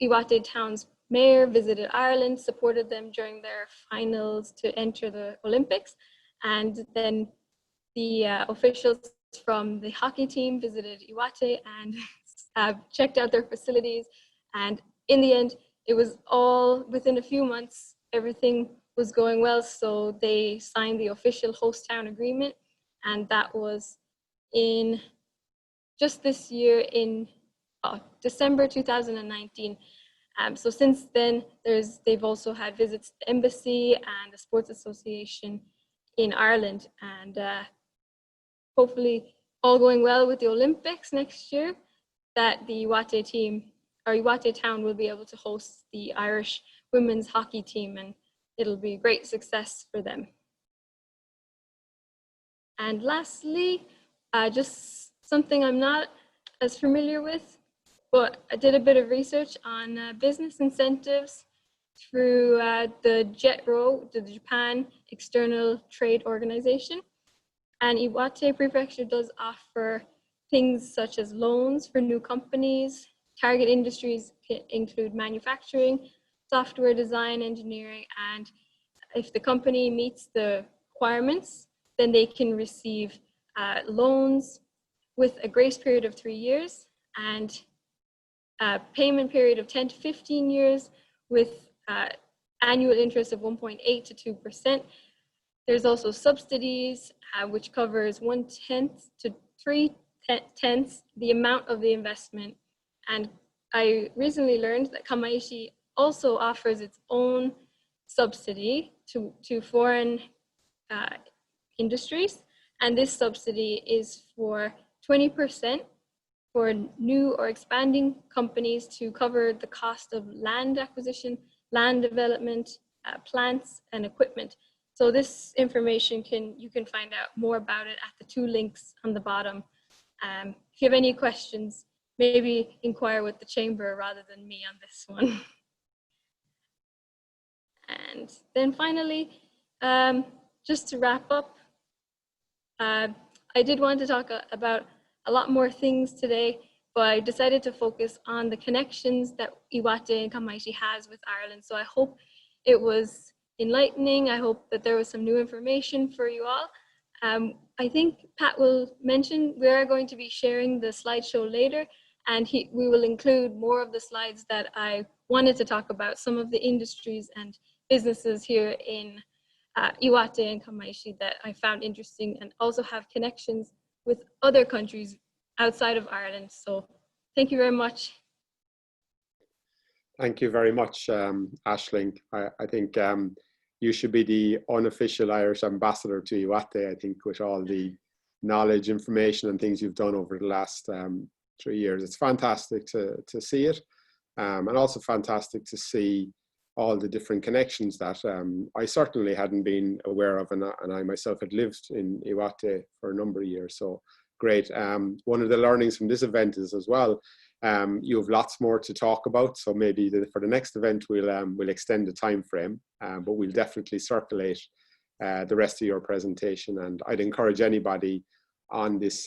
Iwate town's mayor visited Ireland, supported them during their finals to enter the Olympics. And then the officials from the hockey team visited Iwate and checked out their facilities. And in the end, it was all within a few months, everything was going well. So they signed the official host town agreement. And that was in just this year in December 2019. So since then, they've also had visits to the embassy and the sports association in Ireland, and hopefully all going well with the Olympics next year, that the Iwate team or Iwate town will be able to host the Irish women's hockey team, and it'll be a great success for them. And lastly, just something I'm not as familiar with, but I did a bit of research on business incentives through the JETRO, the Japan External Trade Organization. And Iwate Prefecture does offer things such as loans for new companies. Target industries include manufacturing, software design, engineering, and if the company meets the requirements, then they can receive loans with a grace period of 3 years and a payment period of 10 to 15 years with annual interest of 1.8 to 2%. There's also subsidies, which covers 1/10 to 3/10 the amount of the investment. And I recently learned that Kamaishi-shi also offers its own subsidy to foreign industries. And this subsidy is for 20% for new or expanding companies to cover the cost of land acquisition, land development, plants, and equipment. So this information you can find out more about it at the 2 links on the bottom. If you have any questions, maybe inquire with the chamber rather than me on this one. And then finally, just to wrap up, I did want to talk about a lot more things today, but I decided to focus on the connections that Iwate and Kamaishi has with Ireland. So I hope it was enlightening. I hope that there was some new information for you all. I think Pat will mention we are going to be sharing the slideshow later, and we will include more of the slides that I wanted to talk about, some of the industries and businesses here in Iwate and Kamaishi that I found interesting and also have connections with other countries outside of Ireland. So thank you very much. Thank you very much, Aisling. I think you should be the unofficial Irish ambassador to Iwate, I think, with all the knowledge, information, and things you've done over the last 3 years. It's fantastic to see it, and also fantastic to see all the different connections that I certainly hadn't been aware of, and I myself had lived in Iwate for a number of years. So great. One of the learnings from this event is as well, you have lots more to talk about. So maybe for the next event, we'll extend the time frame, but we'll definitely circulate the rest of your presentation. And I'd encourage anybody on this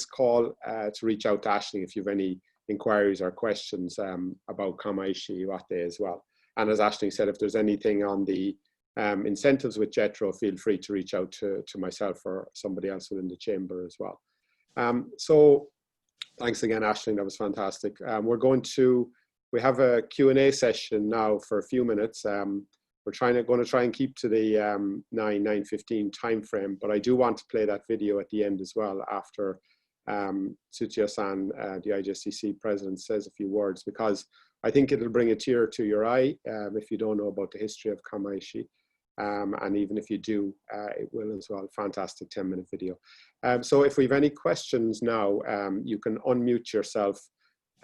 call to reach out to Aisling if you have any inquiries or questions about Kamaishi Iwate as well. And as Aisling said, if there's anything on the incentives with JETRO, feel free to reach out to myself or somebody else within the chamber as well. So thanks again, Aisling, that was fantastic. We have a Q&A session now for a few minutes. We're going to try and keep to the 9:15 time frame, but I do want to play that video at the end as well after Tsuchiya-san, the IJCC president, says a few words, because I think it'll bring a tear to your eye if you don't know about the history of Kamaishi. And even if you do, it will as well. Fantastic 10-minute video. So if we have any questions now, you can unmute yourself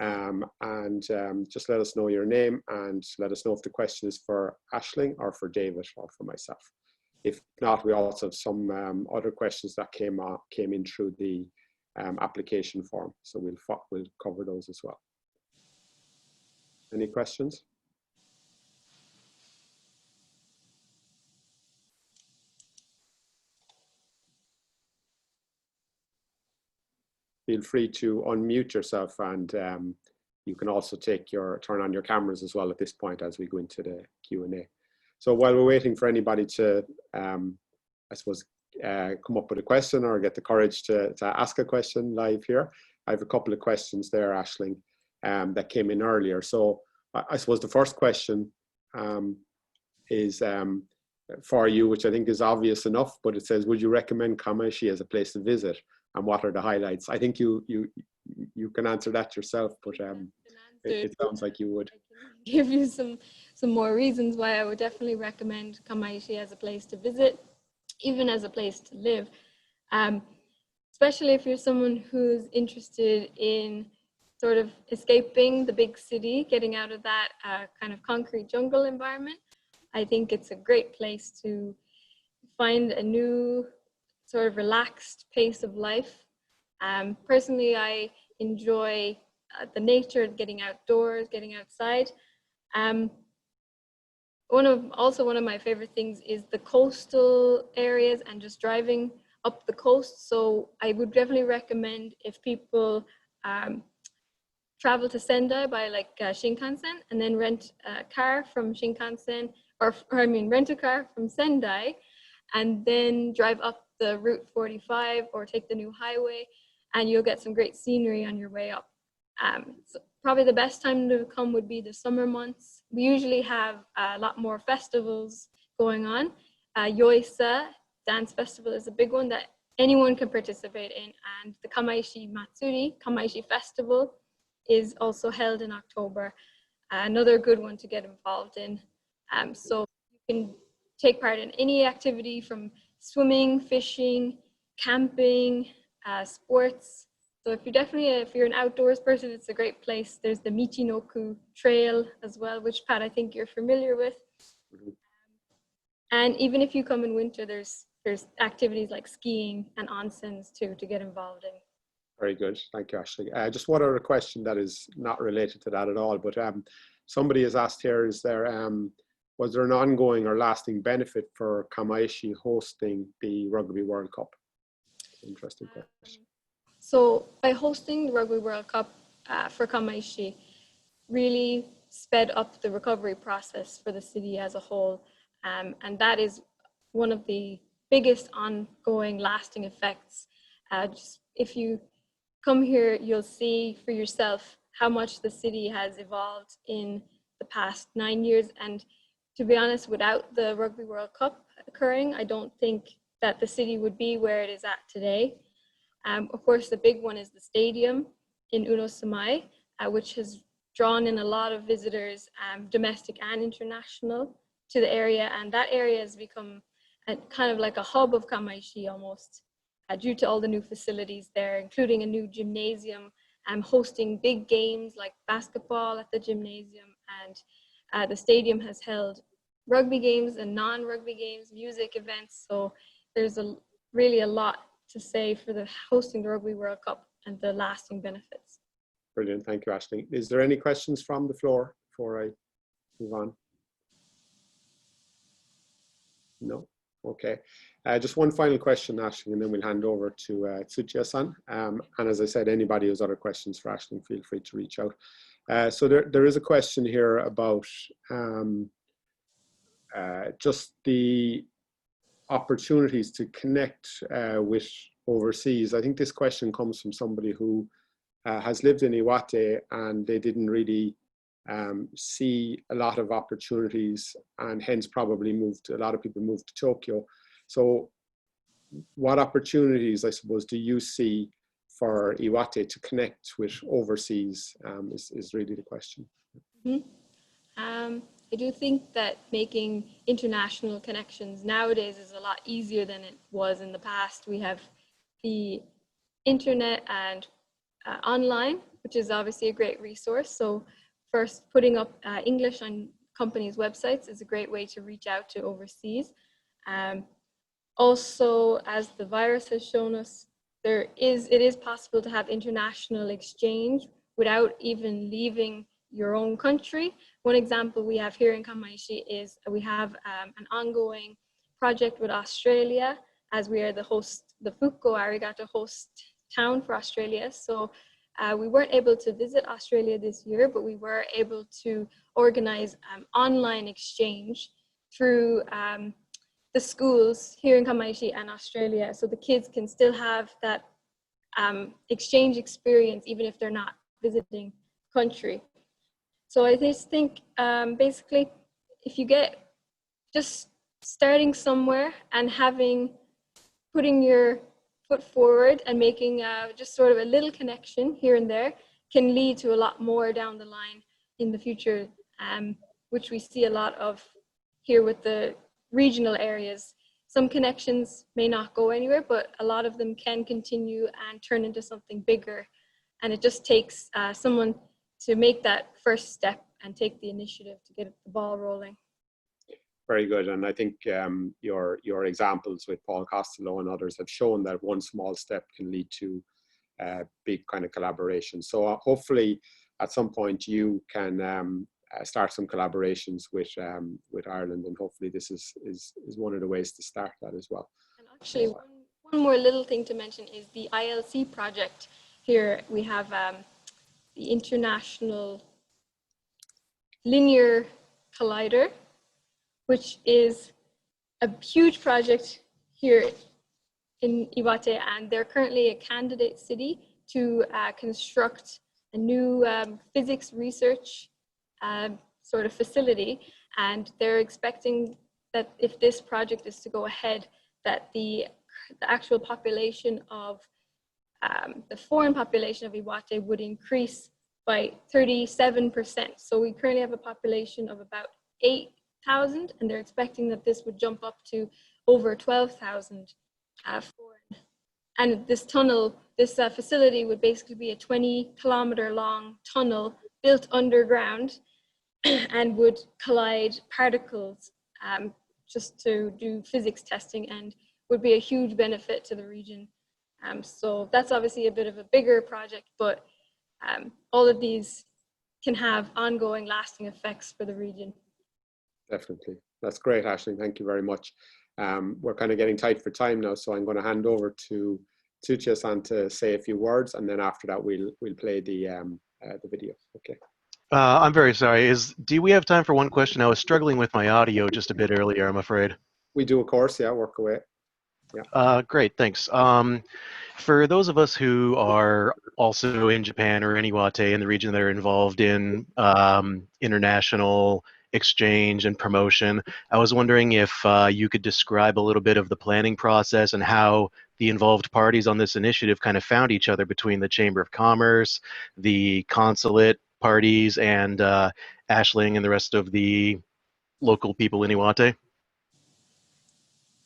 and just let us know your name and let us know if the question is for Aisling or for David or for myself. If not, we also have some other questions that came in through the application form. So we'll cover those as well. Any questions? Feel free to unmute yourself and you can also turn on your cameras as well at this point as we go into the Q&A. So while we're waiting for anybody to, I suppose, come up with a question or get the courage to ask a question live here, I have a couple of questions there, Aisling, that came in earlier. So I suppose the first question is for you, which I think is obvious enough, but it says, would you recommend Kamaishi as a place to visit, and what are the highlights? I think you can answer that yourself, but it sounds like you would. I can give you some more reasons why I would definitely recommend Kamaishi as a place to visit, even as a place to live, especially if you're someone who's interested in sort of escaping the big city, getting out of that kind of concrete jungle environment. I think it's a great place to find a new sort of relaxed pace of life. Personally, I enjoy the nature, getting outdoors, getting outside. One of my favorite things is the coastal areas and just driving up the coast. So I would definitely recommend, if people travel to Sendai by like Shinkansen, and then rent a car from Shinkansen, rent a car from Sendai, and then drive up the Route 45 or take the new highway, and you'll get some great scenery on your way up. So probably the best time to come would be the summer months. We usually have a lot more festivals going on. Yoisa Dance Festival is a big one that anyone can participate in, and the Kamaishi Festival, is also held in October. Another good one to get involved in. So you can take part in any activity from swimming, fishing, camping, sports. So if you're an outdoors person, it's a great place. There's the Michinoku Trail as well, which, Pat, I think you're familiar with. And even if you come in winter, there's activities like skiing and onsens too to get involved in. Very good, thank you, Ashley. Just one other question that is not related to that at all, but somebody has asked here, was there an ongoing or lasting benefit for Kamaishi hosting the Rugby World Cup? Interesting question. So by hosting the Rugby World Cup for Kamaishi, really sped up the recovery process for the city as a whole. And that is one of the biggest ongoing lasting effects. Just if you come here, you'll see for yourself how much the city has evolved in the past 9 years. And to be honest, without the Rugby World Cup occurring, I don't think that the city would be where it is at today. Of course, the big one is the stadium in Unosumae, which has drawn in a lot of visitors, domestic and international, to the area. And that area has become kind of like a hub of Kamaishi almost, due to all the new facilities there, including a new gymnasium, hosting big games like basketball at the gymnasium. And the stadium has held rugby games and non-rugby games, music events. So there's really a lot to say for the hosting the Rugby World Cup and the lasting benefits. Brilliant, thank you, Ashley. Is there any questions from the floor before I move on? No? Okay. Just one final question, Ashley, and then we'll hand over to Tsuchiya-san. And as I said, anybody who has other questions for Ashley, feel free to reach out. So there is a question here about just the opportunities to connect with overseas. I think this question comes from somebody who has lived in Iwate, and they didn't really see a lot of opportunities, and hence probably a lot of people moved to Tokyo. So what opportunities, I suppose, do you see for Iwate to connect with overseas is really the question. Mm-hmm. I do think that making international connections nowadays is a lot easier than it was in the past. We have the internet and online, which is obviously a great resource. So first, putting up English on companies' websites is a great way to reach out to overseas. Also, as the virus has shown us, it is possible to have international exchange without even leaving your own country. One example we have here in Kamaishi is we have an ongoing project with Australia, as we are the Fuko Arigato host town for Australia. So We weren't able to visit Australia this year, but we were able to organize online exchange through the schools here in Kamaishi and Australia, so the kids can still have that exchange experience even if they're not visiting country. So I just think basically if you get just starting somewhere and putting your foot forward and making just sort of a little connection here and there can lead to a lot more down the line in the future, which we see a lot of here with the regional areas. Some connections may not go anywhere, but a lot of them can continue and turn into something bigger. And it just takes someone to make that first step and take the initiative to get the ball rolling. Very good. And I think your examples with Paul Costello and others have shown that one small step can lead to big kind of collaboration. So hopefully at some point you can start some collaborations with Ireland, and hopefully this is one of the ways to start that as well. And actually one more little thing to mention is the ILC project. Here we have the International Linear Collider, which is a huge project here in Iwate, and they're currently a candidate city to construct a new physics research sort of facility. And they're expecting that if this project is to go ahead, that the actual population of the foreign population of Iwate would increase by 37%. So we currently have a population of about 8,000, and they're expecting that this would jump up to over 12,000 foreign. And this tunnel, this facility would basically be a 20-kilometer long tunnel built underground and would collide particles just to do physics testing, and would be a huge benefit to the region. So that's obviously a bit of a bigger project, but all of these can have ongoing lasting effects for the region. Definitely. That's great, Aisling. Thank you very much. We're kind of getting tight for time now, so I'm going to hand over to Tsuchiya-san to say a few words, and then after that we'll play the video. Okay. I'm very sorry. Do we have time for one question? I was struggling with my audio just a bit earlier, I'm afraid. We do, of course. Yeah, work away. Yeah. Great, thanks. For those of us who are also in Japan or in Iwate in the region that are involved in international exchange and promotion, I was wondering if you could describe a little bit of the planning process and how the involved parties on this initiative kind of found each other between the Chamber of Commerce, the consulate parties, and Aisling and the rest of the local people in Iwate.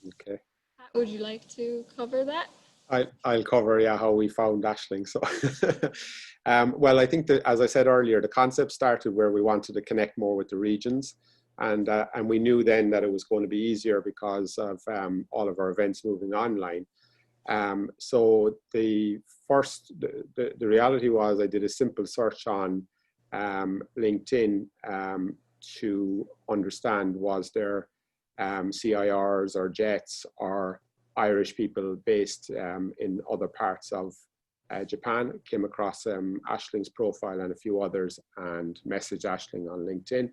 Okay. Would you like to cover that? I'll cover, yeah, how we found Aisling. So, well, I think that, as I said earlier, the concept started where we wanted to connect more with the regions, and we knew then that it was going to be easier because of all of our events moving online. So the reality was I did a simple search on LinkedIn to understand, was there CIRs or JETs or Irish people based in other parts of Japan. Came across Aisling's profile and a few others and messaged Aisling on LinkedIn.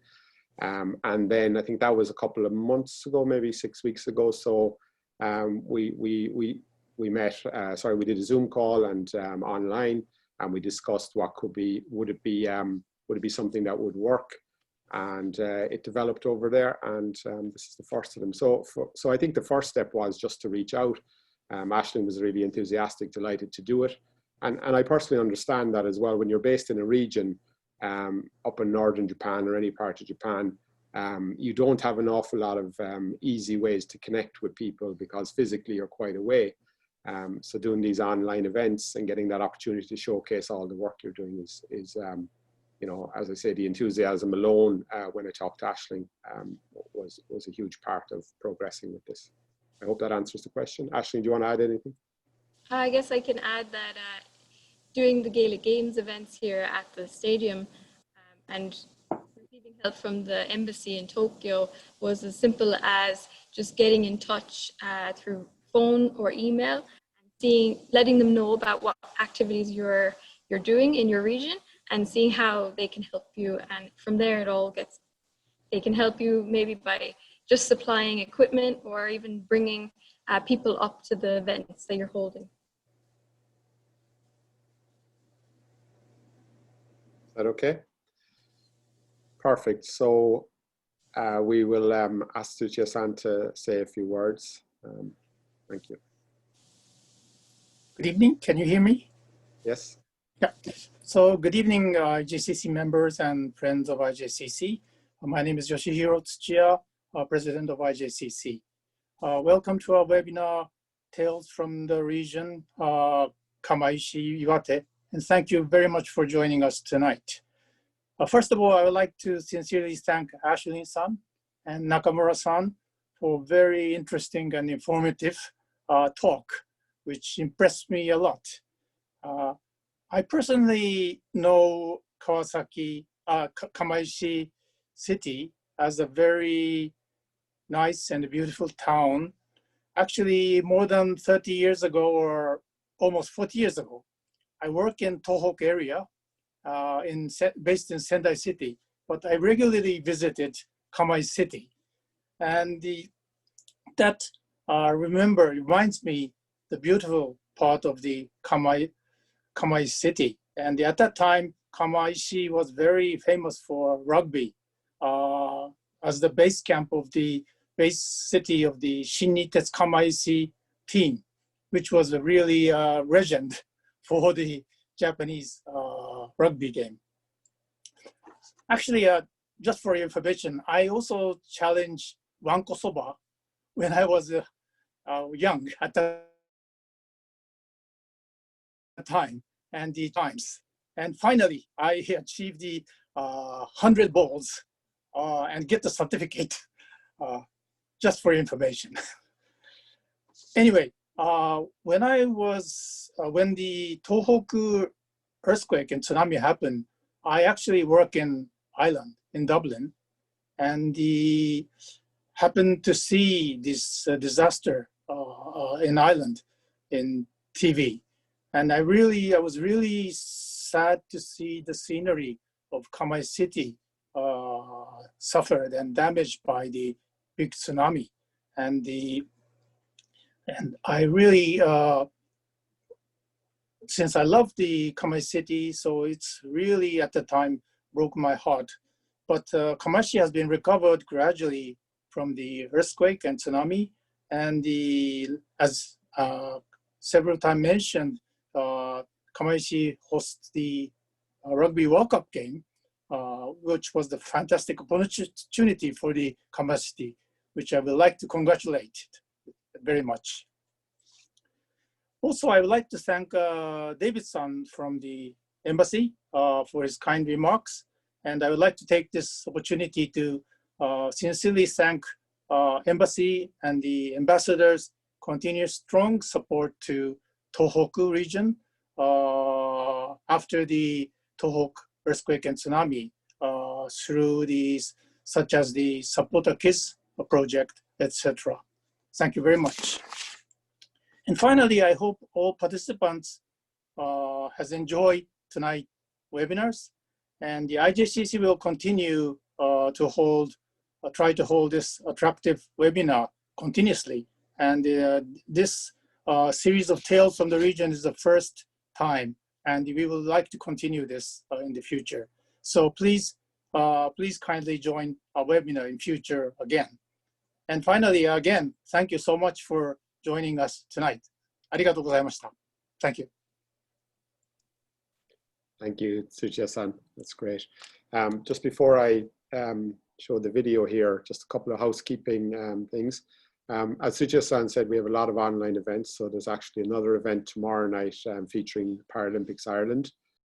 And then I think that was a couple of months ago, maybe 6 weeks ago. So we met, we did a Zoom call and online, and we discussed would it be something that would work? And it developed over there, and this is the first of them. So I think the first step was just to reach out. Aisling was really enthusiastic, delighted to do it. And I personally understand that as well. When you're based in a region up in northern Japan or any part of Japan, you don't have an awful lot of easy ways to connect with people because physically you're quite away. So doing these online events and getting that opportunity to showcase all the work you're doing is you know, as I say, the enthusiasm alone when I talked to Aisling was a huge part of progressing with this. I hope that answers the question. Aisling, do you want to add anything? I guess I can add that doing the Gaelic Games events here at the stadium and receiving help from the embassy in Tokyo was as simple as just getting in touch through phone or email and letting them know about what activities you're you're doing in your region and seeing how they can help you. And from there, they can help you maybe by just supplying equipment or even bringing people up to the events that you're holding. Is that okay? Perfect. So we will ask Tsuchiya-san to say a few words. Thank you. Good evening. Can you hear me? Yes. Yeah. So good evening, IJCC members and friends of IJCC. My name is Yoshihiro Tsuchiya, President of IJCC. Welcome to our webinar, Tales from the Region, Kamaishi, Iwate, and thank you very much for joining us tonight. First of all, I would like to sincerely thank Ashley-san and Nakamura-san for very interesting and informative talk, which impressed me a lot. I personally know Kawasaki, Kamaishi city as a very nice and beautiful town. Actually, more than 30 years ago or almost 40 years ago, I work in Tohoku area, based in Sendai City, but I regularly visited Kamai City. And that reminds me the beautiful part of the Kamai City. And at that time, Kamaishi was very famous for rugby as the base camp of the base city of the Shinnitetsu Kamaishi team, which was a really legend for the Japanese rugby game. Actually, just for your information, I also challenged Wanko Soba when I was young at the time and the times. And finally, I achieved the 100 balls and get the certificate, just for information. Anyway, when the Tohoku earthquake and tsunami happened, I actually work in Ireland, in Dublin, and happened to see this disaster in Ireland in TV. And I was really sad to see the scenery of Kamai City suffered and damaged by the big tsunami. And I really, since I love the Kamai City, so it's really at the time broke my heart. But Kamaishi has been recovered gradually from the earthquake and tsunami. And as several times mentioned, Kamaishi hosts the Rugby World Cup game, which was the fantastic opportunity for the Kamaishi, which I would like to congratulate very much. Also, I would like to thank David-san from the embassy for his kind remarks. And I would like to take this opportunity to sincerely thank embassy and the ambassadors' continuous strong support to Tohoku region after the Tohoku earthquake and tsunami through these, such as the Supporter KISS project, etc. Thank you very much. And finally, I hope all participants has enjoyed tonight's webinars, and the IJCC will continue to try to hold this attractive webinar continuously. And this series of Tales from the Region is the first time, and we would like to continue this in the future. So please kindly join our webinar in future again. And finally, again, thank you so much for joining us tonight. ありがとうございました. Thank you. Thank you, Tsuchiya-san. That's great. Just before I show the video here, just a couple of housekeeping things. As Tsuchiya-san said, we have a lot of online events. So there's actually another event tomorrow night featuring Paralympics Ireland.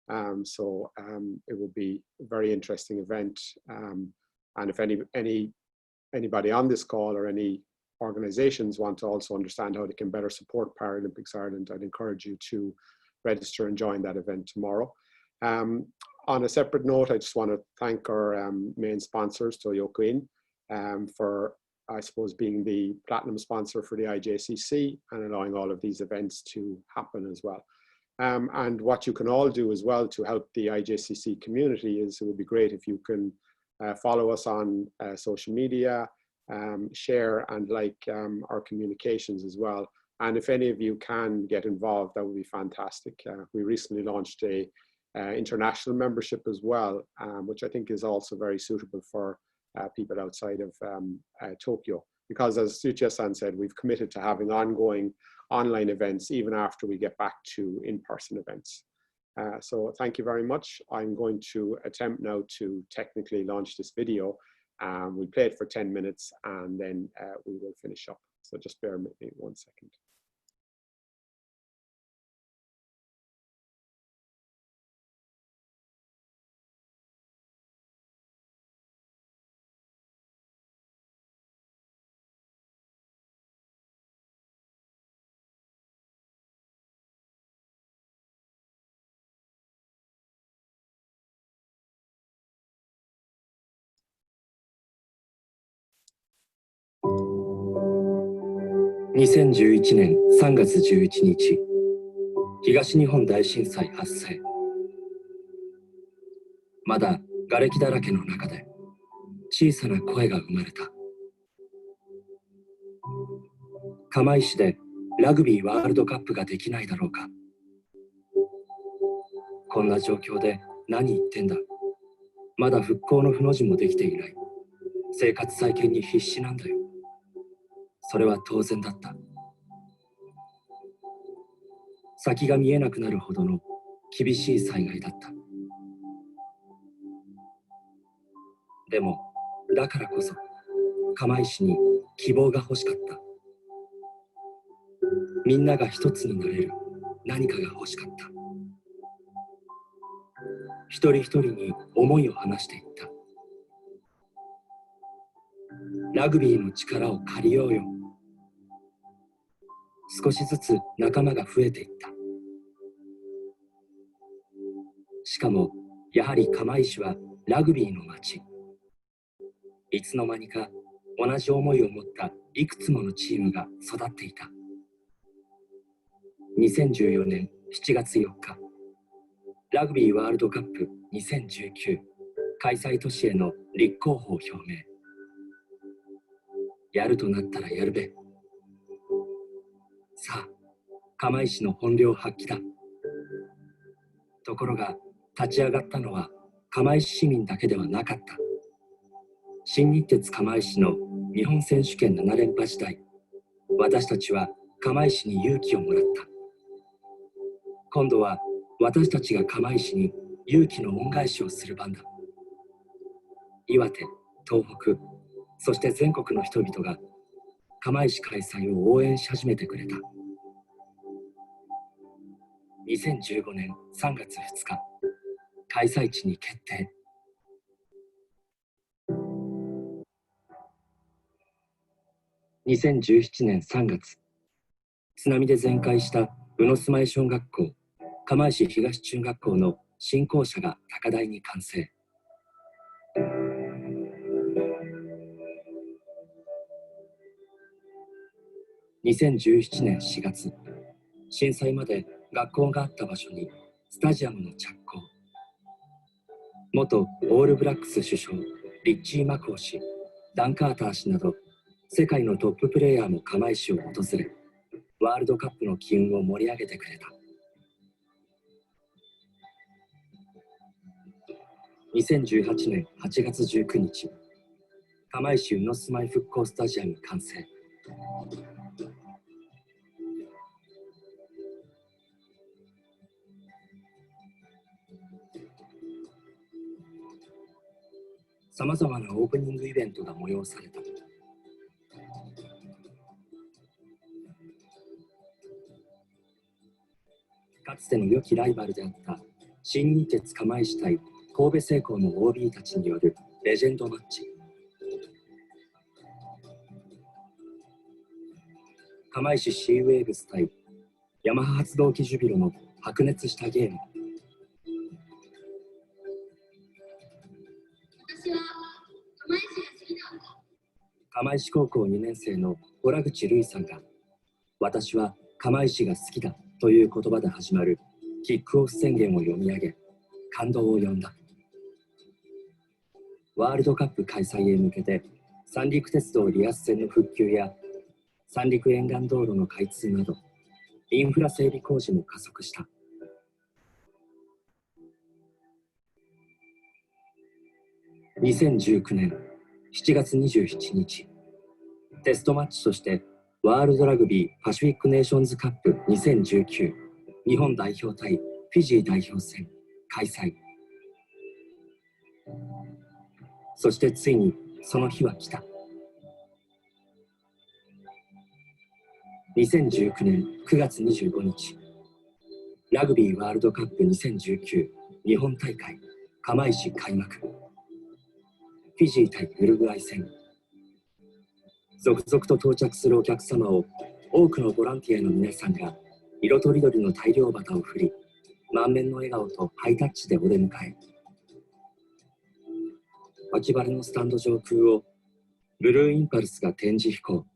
It will be a very interesting event. And if anybody on this call or any organizations want to also understand how they can better support Paralympics Ireland, I'd encourage you to register and join that event tomorrow. On a separate note, I just want to thank our main sponsors, Toyoku In, for, I suppose, being the platinum sponsor for the IJCC and allowing all of these events to happen as well. And what you can all do as well to help the IJCC community is it would be great if you can follow us on social media, share and like our communications as well. And if any of you can get involved, that would be fantastic. We recently launched a international membership as well, which I think is also very suitable for people outside of Tokyo. Because as Suchiya-san said, we've committed to having ongoing online events even after we get back to in-person events. So thank you very much. I'm going to attempt now to technically launch this video. We'll play it for 10 minutes and then we will finish up. So just bear with me 1 second.2011年3月11日、東日本大震災発生。まだ瓦礫だらけの中で小さな声が生まれた。釜石でラグビーワールドカップができないだろうか。こんな状況で何言ってんだ。まだ復興の不の字もできていない。生活再建に必死なんだよ。それは当然だった。先が見えなくなるほどの厳しい災害だった。でも、だからこそ、釜石に希望が欲しかった。みんなが一つになれる何かが欲しかった。一人一人に思いを話していった。ラグビーの力を借りようよ。少しずつ仲間が増えていった。しかも、やはり釜石はラグビーの街。いつの間にか同じ思いを持ったいくつものチームが育っていた。2014年7月4日、ラグビーワールドカップ2019開催都市への立候補を表明。やるとなったらやるべ。さあ、釜石の本領発揮だ。ところが、立ち上がったのは釜石市民だけではなかった。新日鉄釜石の日本選手権7連覇時代、私たちは釜石に勇気をもらった。今度は私たちが釜石に勇気の恩返しをする番だ。岩手、東北、そして全国の人々が釜石開催を応援し始めてくれた。2015年3月2日、開催地に決定。2017年3月、津波で全壊した宇野住まい小学校、釜石東中学校の新校舎が高台に完成。2017年4月、震災まで学校があった場所にスタジアムの着工。元オールブラックス首相リッチー・マコー氏、ダン・カーター氏など世界のトッププレーヤーも釜石を訪れ、ワールドカップの機運を盛り上げてくれた。2018年8月19日、釜石宇野住まい復興スタジアム完成。さまざまなオープニングイベントが催された。かつての良きライバルであった新日鉄釜石対神戸製鋼の OB たちによるレジェンドマッチ。釜石シーウェーブス対ヤマハ発動機ジュビロの白熱したゲーム。釜石高校2年生の洞口瑠衣さんが、私は釜石が好きだという言葉で始まるキックオフ宣言を読み上げ、感動を呼んだ。ワールドカップ開催へ向けて、三陸鉄道リアス線の復旧や三陸沿岸道路の開通など、インフラ整備工事も加速した。2019年7月27日、テストマッチとしてワールドラグビーパシフィックネーションズカップ2019日本代表対フィジー代表戦開催。そしてついにその日は来た。2019年9月25日、ラグビーワールドカップ2019日本大会釜石開幕。フィジー対ウルグアイ戦。続々と到着するお客様を多くのボランティアの皆さんが色とりどりの大漁旗を振り、満面の笑顔とハイタッチでお出迎え。秋晴れのスタンド上空をブルーインパルスが展示飛行。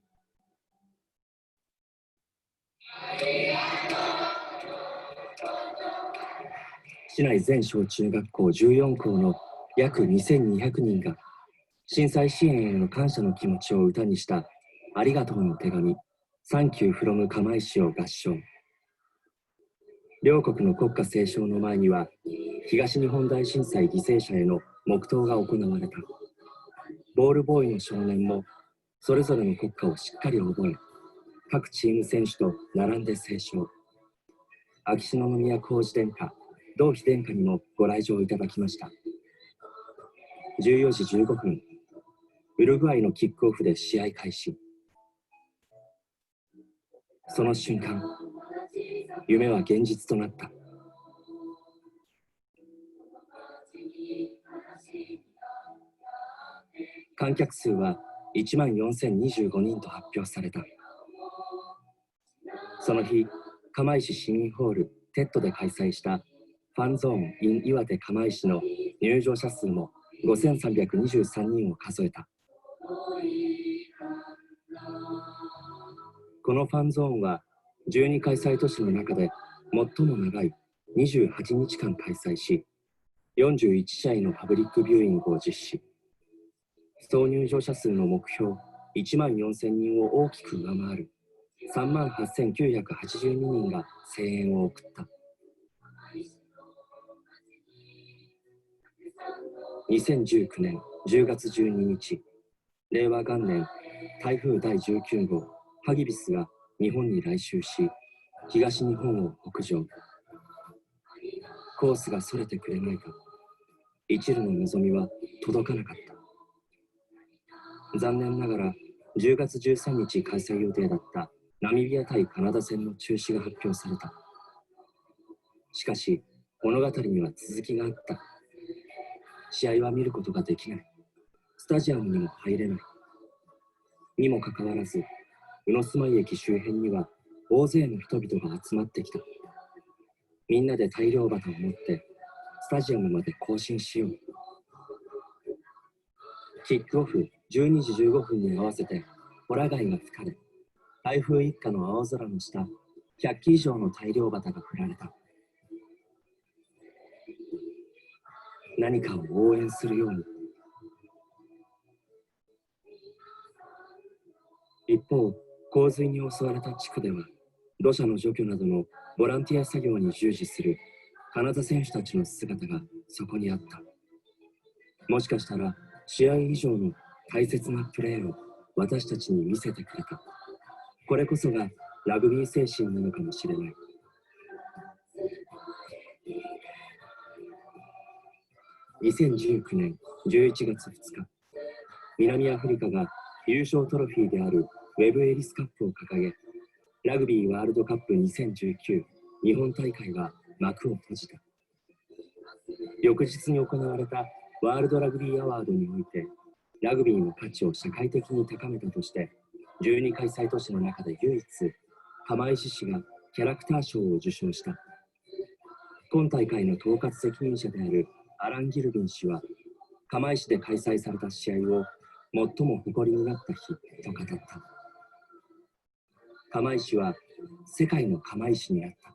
市内全小中学校14校の約2200人が震災支援への感謝の気持ちを歌にしたありがとうの手紙、サンキューフロム釜石を合唱。両国の国歌斉唱の前には、東日本大震災犠牲者への黙祷が行われた。ボールボーイの少年もそれぞれの国歌をしっかり覚え、各チーム選手と並んで斉唱。秋篠宮皇子殿下、同妃殿下にもご来場いただきました。14時15分、ウルグアイのキックオフで試合開始。その瞬間、夢は現実となった。観客数は14,025人と発表された。その日、釜石市民ホールテッドで開催したファンゾーン in 岩手釜石の入場者数も5,323人を数えた。このファンゾーンは12開催都市の中で最も長い28日間開催し、41試合のパブリックビューイングを実施。総入場者数の目標14,000人を大きく上回る38,982人が声援を送った。2019年10月12日、令和元年、台風第19号ハギビスが日本に来襲し、東日本を北上。コースがそれてくれないか、一縷の望みは届かなかった。残念ながら10月13日開催予定だったナミビア対カナダ戦の中止が発表された。しかし物語には続きがあった。試合は見ることができない。スタジアムにも入れない。にもかかわらず、鵜住居駅周辺には大勢の人々が集まってきた。みんなで大漁旗を持ってスタジアムまで行進しよう。キックオフ12時15分に合わせてホラ貝が吹かれ、台風一過の青空の下、100機以上の大漁旗が振られた。何かを応援するように。一方、洪水に襲われた地区では、土砂の除去などのボランティア作業に従事するカナダ選手たちの姿がそこにあった。もしかしたら、試合以上の大切なプレーを私たちに見せてくれた。これこそがラグビー精神なのかもしれない。2019年11月2日、南アフリカが優勝トロフィーであるウェブ・エリスカップを掲げ、ラグビーワールドカップ2019日本大会は幕を閉じた。翌日に行われたワールドラグビーアワードにおいて、ラグビーの価値を社会的に高めたとして、12開催都市の中で唯一、釜石市がキャラクター賞を受賞した。今大会の統括責任者であるアラン・ギルビン氏は、釜石で開催された試合を最も誇りになった日と語った。釜石は世界の釜石にあった。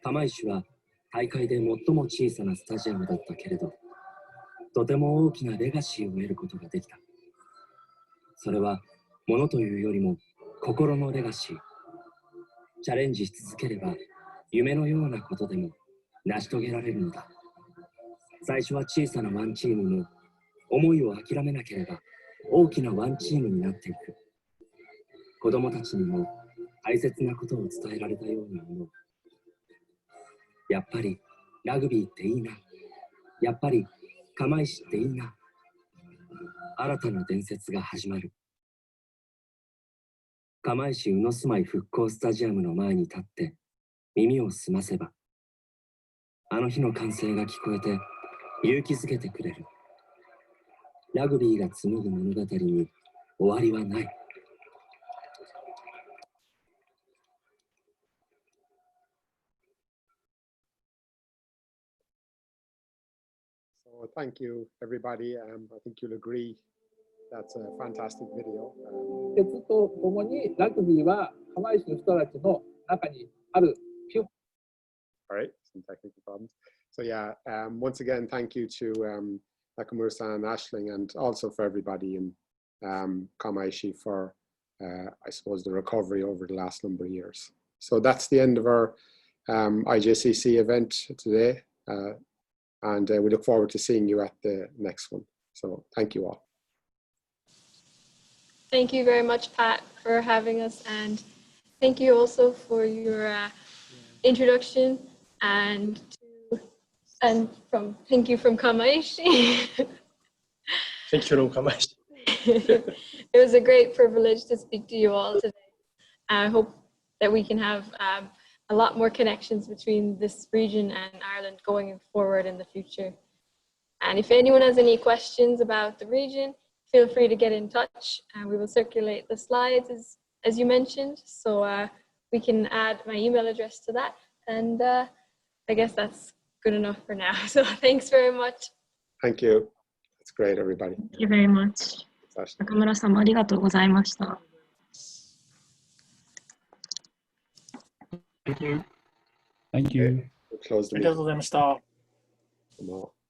釜石は大会で最も小さなスタジアムだったけれど、とても大きなレガシーを得ることができた。それは物というよりも心のレガシー。チャレンジし続ければ夢のようなことでも成し遂げられるのだ。最初は小さなワンチームも思いを諦めなければ大きなワンチームになっていく。子供たちにも大切なことを伝えられたように思う。やっぱりラグビーっていいな。やっぱり釜石っていいな。新たな伝説が始まる。釜石鵜住まい復興スタジアムの前に立って耳を澄ませば、あの日の歓声が聞こえて勇気づけてくれる。ラグビーが紡ぐ物語に終わりはない。So thank you, everybody. I think you'll agree that's a fantastic video. 鉄とともにラグビーは釜石の人たちの中にある。All right, some technical problems. So yeah, once again, thank you to Nakamura-san, Ashling, and also for everybody in Kamaishi for, I suppose, the recovery over the last number of years. So that's the end of our IJCC event today. And we look forward to seeing you at the next one. So thank you all. Thank you very much, Pat, for having us. And thank you also for your introduction thank you from Kamaishi. Thank you from Kamaishi. It was a great privilege to speak to you all today. I hope that we can have a lot more connections between this region and Ireland going forward in the future. And if anyone has any questions about the region, feel free to get in touch, and we will circulate the slides as you mentioned. So we can add my email address to that. And I guess that's good enough for now. So thanks very much. Thank you. That's great, everybody. Thank you very much. 中村さんもありがとうございました。Thank you. Thank you. We'll close the ありがとう meeting. ございました。Come on.